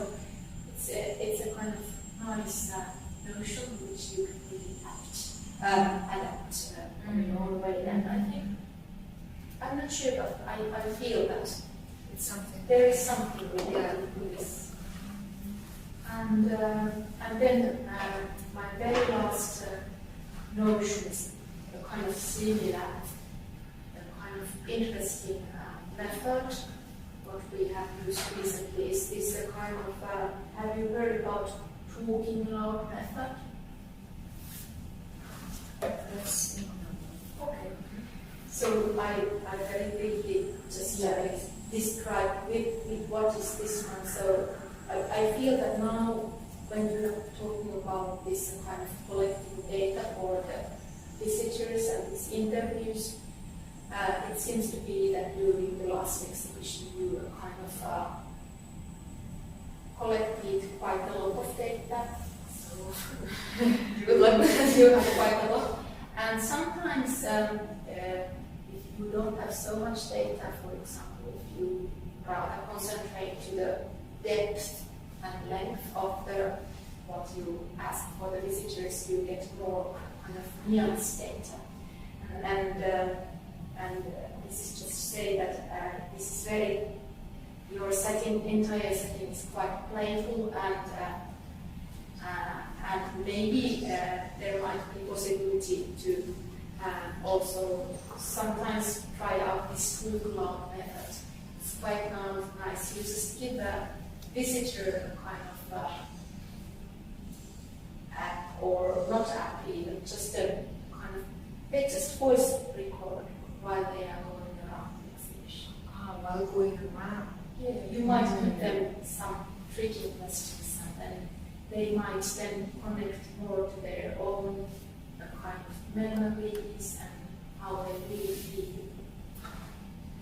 S4: it's a kind of nice notion which you can really adapt in your own way, and I think I'm not sure, but I feel that
S2: it's something.
S4: there is something related to this. And then my very last notion is a kind of similar, a kind of interesting method. What we have used recently is this a kind of, have you heard about talking loud method?
S2: Yes.
S4: Okay. So I very briefly just describe with what is this one. So I feel that now when you're talking about this kind of collecting data for the visitors and these interviews, it seems to be that during the last exhibition you kind of collected quite a lot of data. So good luck because you have quite a lot. And sometimes if you don't have so much data, for example, if you rather concentrate to the depth and length of what you ask for the visitors, you get more kind of nuanced data. And this is just to say that this is very, your entire setting is quite playful, and maybe there might be possibility to also sometimes try out this Google method. It's quite nice. You just give a visitor a kind of app, or not app even, just a kind of, they just voice record while they are going around the exhibition.
S2: While going around.
S4: Yeah, you might give them some tricky questions, and then they might then connect more to their own kind of memories and how they really feel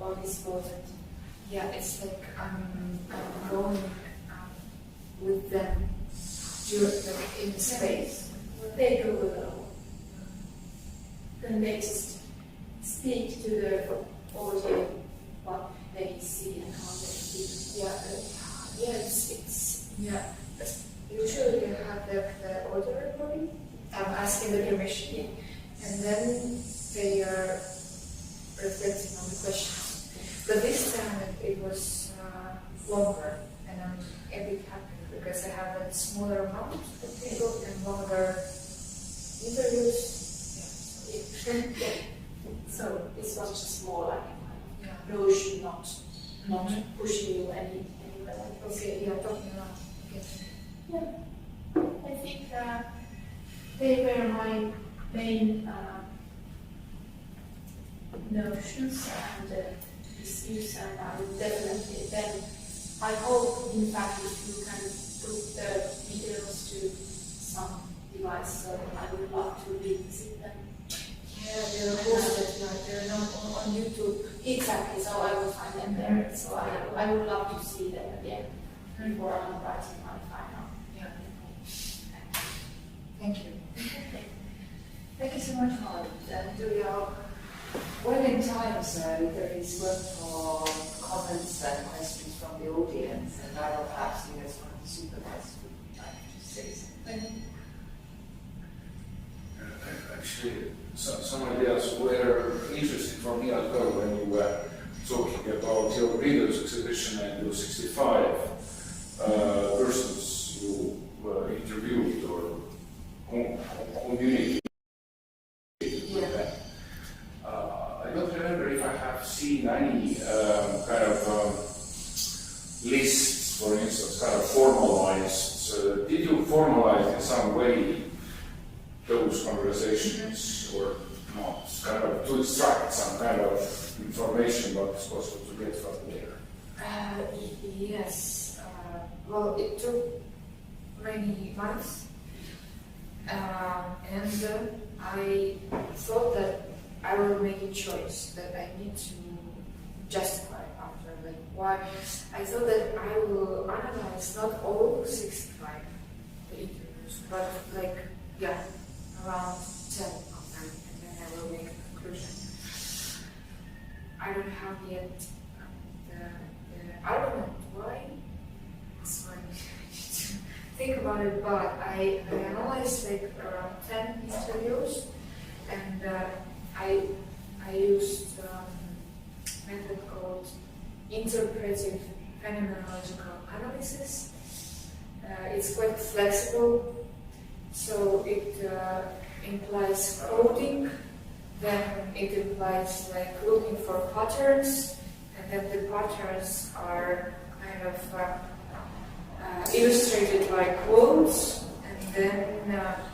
S4: on this project.
S2: Yeah, it's like I'm going with them in space.
S4: They go alone. Then they just speak to the audience what they see and how they feel.
S2: Usually you have the audio recording. I'm asking the permission, and then they are reflecting on the questions. But this time it was longer, and I'm a bit happy because I have a smaller amount of people and longer interviews.
S4: So this was just more like a kind of notion, not pushing you anywhere.
S2: Okay, yeah, talking about.
S4: Yeah, I think they were my main notions and issues, and I would definitely then, I hope in fact if you can put the videos to some device, so I would love to revisit them.
S2: Yeah, they're posted, they're not on YouTube.
S4: Exactly, so I will find them there, so I would love to see them again before I'm writing my final.
S2: Yeah. Thank you.
S1: Thank you so much, Maarit. Do you have, well in time, so there is room for comments and questions from the audience, and I will perhaps you as one of the supervisors
S5: Actually, some ideas were interesting for me as well when you were talking about your previous exhibition and your 65 persons you interviewed or communicated with them. I don't remember if I have seen any kind of lists, for instance, kind of formalized. Did you formalize in some way those conversations or not? Kind of to extract some kind of information what is possible to get from there?
S2: Yes. Well, it took many months. And I thought that I will make a choice that I need to justify after, like, why. I thought that I will analyze not all 65 interviews, but like, yeah, around 10 of them, and then I will make a conclusion. I don't have yet the argument why. It's funny to think about it, but I analyzed like around 10 interviews, and I used a method called Interpretive Phenomenological analysis. It's quite flexible, so it implies coding, then it implies like looking for patterns, and then the patterns are kind of illustrated by quotes, and then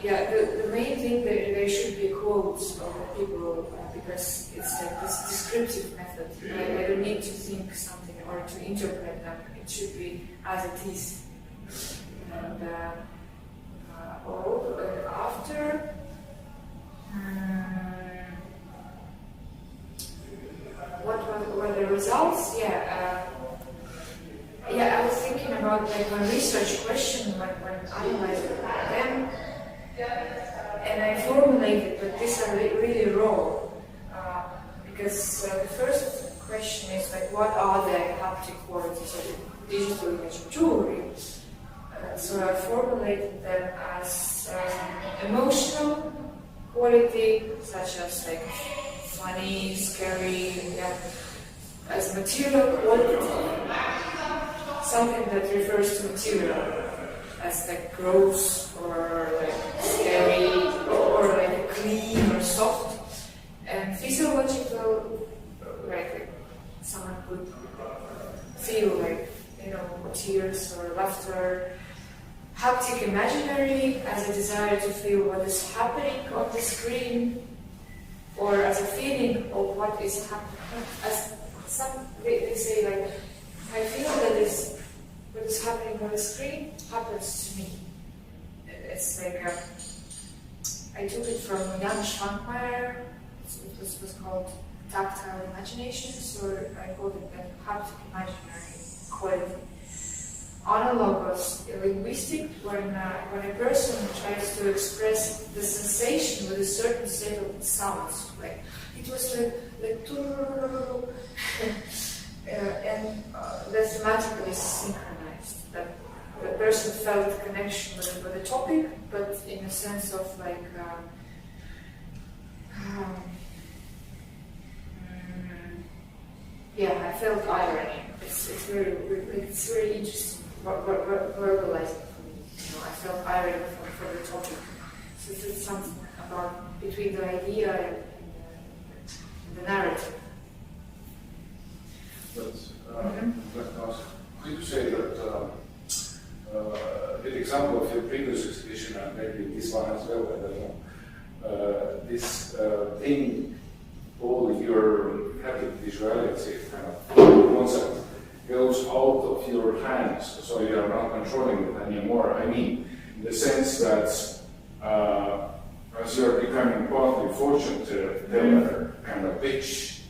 S2: the main thing that there should be quotes of the people because it's like this descriptive method. I don't need to think something or to interpret them. It should be as it is. And after. What were the results? I was thinking about like my research question, like when analyzing them, and I formulated, but these are really raw, because the first question is like, what are the haptic qualities of digital image jewelry? So I formulated them as emotional quality, such as like funny, scary, as material quality, something that refers to material, as like gross or like scary or like clean or soft, and physiological, like someone could feel like, tears or laughter. Haptic imaginary, as a desire to feel what is happening on the screen, or as a feeling of what is happening. As some they say, like, I feel that what is happening on the screen happens to me. It's like I took it from Jan Schwankmayer. It was called Tactile Imagination, so I called it the haptic imaginary quality. Analogous linguistic, when a person tries to express the sensation with a certain set of sounds, like it was like and that's thematically synchronized. That the person felt a connection with the topic, but in a sense of like I felt irony. It's very interesting. Verbalizing for me. I felt irony for the topic. So it's something about between the idea and the narrative.
S5: But could you say that the example of your previous exhibition and maybe this one as well, I don't know, this thing, all your haptic visuality kind of concept goes out of your hands, so you are not controlling it anymore. I mean, in the sense that as you are becoming partly fortune teller, kind of bitch,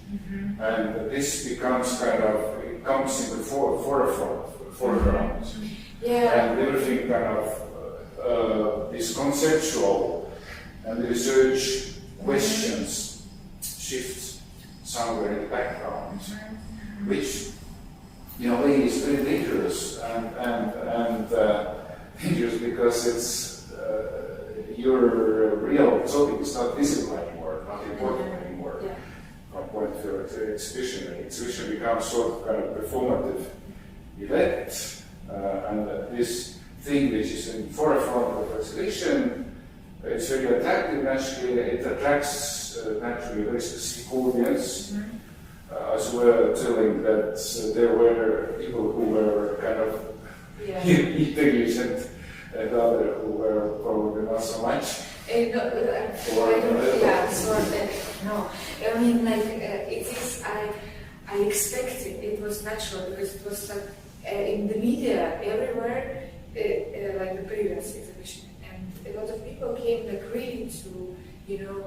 S5: and this becomes it comes in the foreground, and everything kind of is conceptual, and the research questions shift somewhere in the background, which in a way is very dangerous and dangerous because it's your real topic is not visible anymore, not important anymore. From point of view of the exhibition. The exhibition becomes sort of kind of performative event, and this thing which is in forefront of exhibition, it's very attractive naturally, it attracts naturally a very specific audience. As we were telling that there were people who were kind of intelligent and others who were probably not so much.
S2: No, I mean, like, it is, I expected, it was natural, because it was like in the media everywhere, like the previous exhibition, and a lot of people came like really to, you know,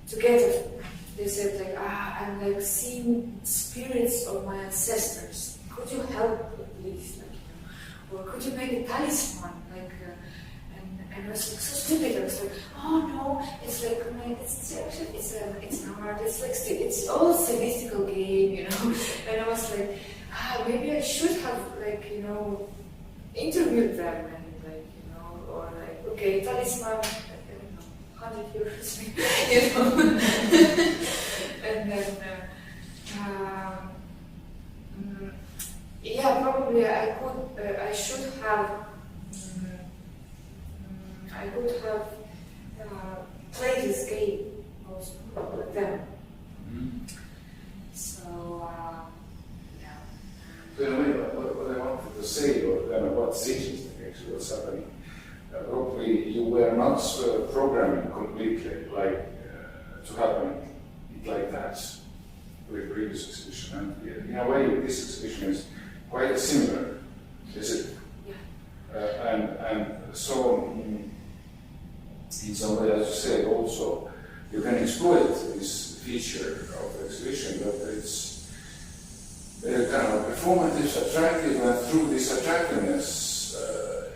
S2: to get it. They said like, I'm like seeing spirits of my ancestors. Could you help, please? Like, you know, or could you make a talisman? Like, and I was like so stupid. I was like, oh no, it's like it's actually it's an art. It's like it's all a statistical game, you know. And I was like, maybe I should have like, you know, interviewed them and like, you know, or like, okay, talisman. 100 euros, you know. And then, yeah, probably I should have, I would have played this game also with them. So, yeah.
S5: So in a way, what I wanted to say, or kind of what stages actually was happening, probably you were not programming completely like to happen like that with previous exhibition, and in a way this exhibition is quite similar, is it?
S2: Yeah.
S5: And so in some way, as you said, also you can exploit this feature of the exhibition, but it's very kind of performative, attractive, and through this attractiveness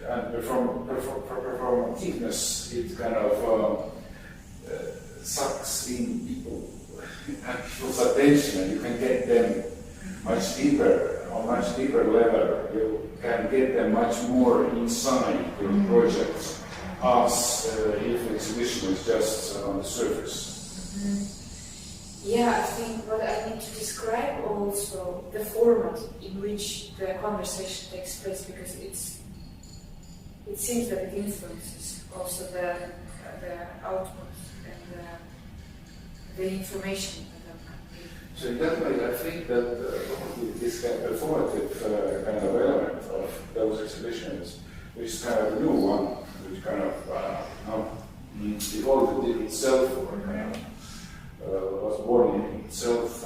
S5: and performativeness, it kind of sucks in people and people's attention, and you can get them much deeper, on much deeper level. You can get them much more inside your project, as if the exhibition is just on the surface.
S2: Yeah, I think what I need to describe also the format in which the conversation takes place, because it seems that it influences also the output and the information that I'm giving.
S5: So in that way, I think that this kind of performative kind of element of those exhibitions, which is kind of a new one, which kind of evolved itself, or kind of was born in itself.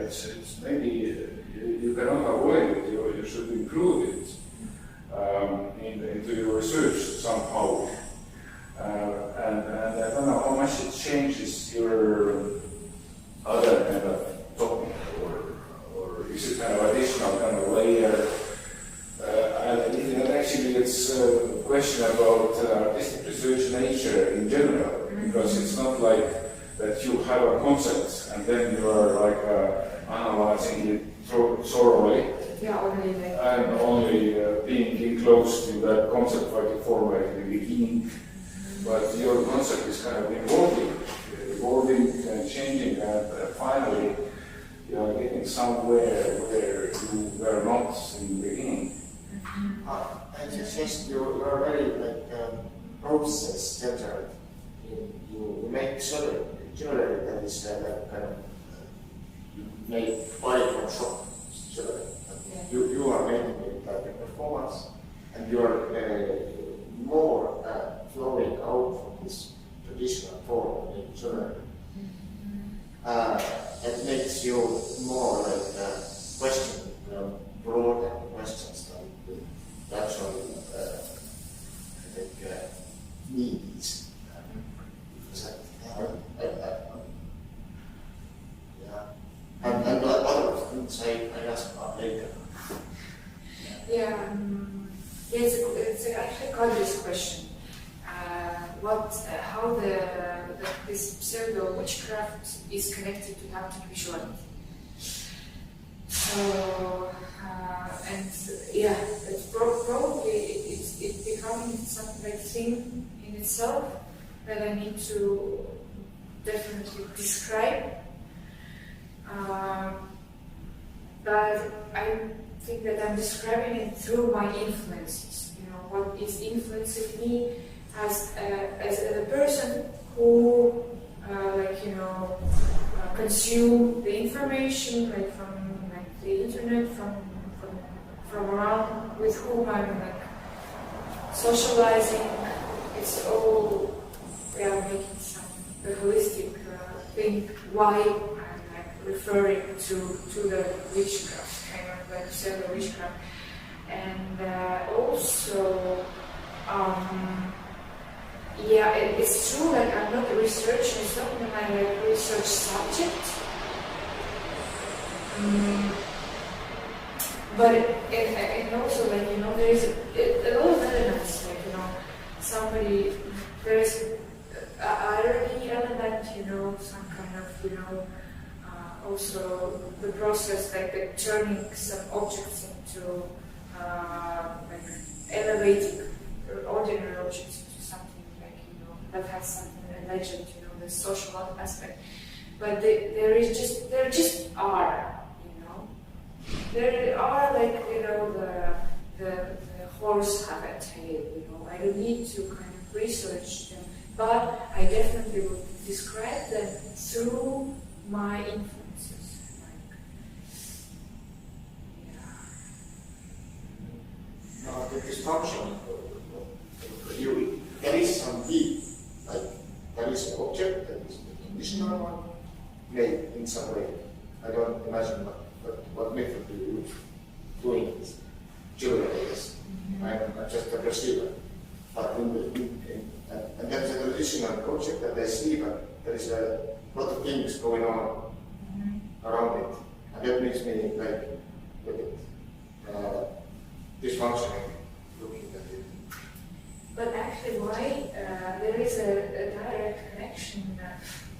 S5: It's maybe you cannot avoid it. You should improve it into your research somehow. And I don't know how much it changes your other kind of topic, or is it kind of additional kind of layer? And actually it's a question about artistic research nature in general, because it's not like that you have a concept and then you are like analyzing it thoroughly.
S2: Yeah,
S5: and only being close to that concept like a format in the beginning. But your concept is kind of evolving and changing, and finally you are getting somewhere where you were not in the beginning.
S6: I suggest you are very like process-centered. You make jewelry that is like kind of made body from shop jewelry. You are making it like a performance, and you are more flowing out from this traditional form in jewelry. It makes you more like question broader questions than the actual needs. And other things I ask about later.
S2: It's actually Kadri's question. How this pseudo witchcraft is connected to haptic visuality. So it's probably it's becoming something like thing in itself, that I need to definitely describe. But I think that I'm describing it through my influences. You know, what is influencing me as a person who, consume the information from the internet, from around with whom I'm socializing. It's all making some holistic thing. Why I'm referring to the witchcraft, kind of pseudo witchcraft, and also. It's true, I'm not a researcher, it's not my research subject. But and also, there is a lot of elements, there is an irony element, some kind of, also the process, the turning some objects into, elevating ordinary objects into something that has something, a legend, the social aspect. But there just are, There are the horse have a tail, I don't need to kind of research them, but I definitely would describe them through my influences.
S6: This function, there is some deep, there is an object that is the conditional one, made in some way. I don't imagine what method do you use doing this. Children, I guess. I'm just a perceiver. But and there is a traditional object that I see, but there is a lot of things going on around it. And that makes me a bit dysfunctioning looking at it.
S2: But actually, why there is a direct connection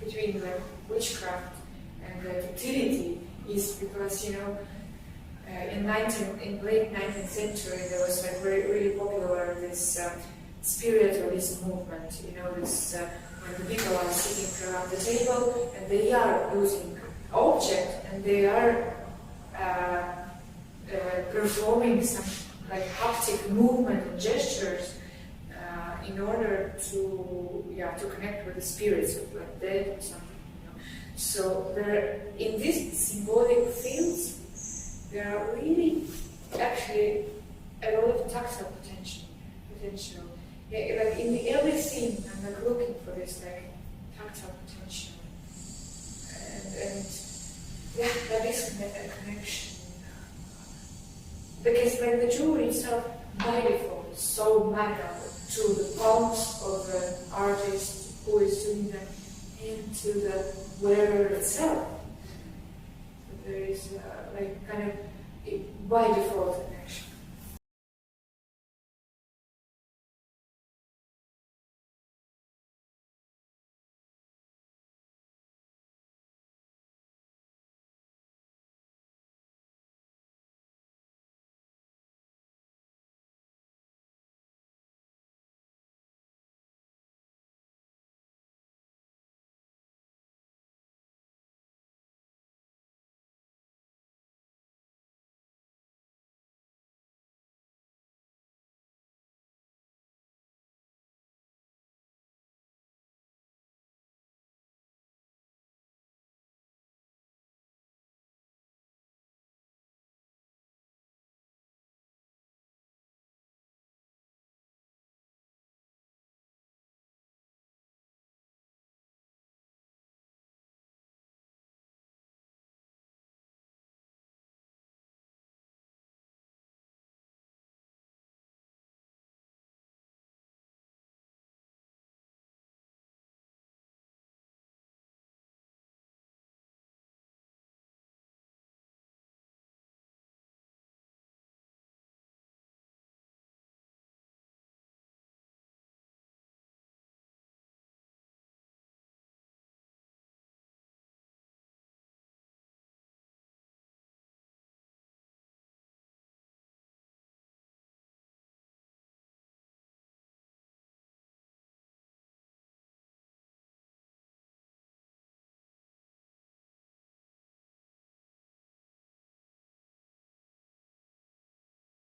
S2: between witchcraft and the utility is because in late 19th century there was really popular this spiritualist movement. This when the people are sitting around the table and they are using object and they are performing some haptic movement and gestures in order to connect with the spirits of dead or something. So there, in these symbolic fields, there are really actually a lot of tactile potential. Yeah, in the early scene, I'm looking for this tactile potential, and that is a connection. Because the jewelry itself, by default, is so malleable to the palms of the artist who is doing that, and to the wearer itself. So there is by default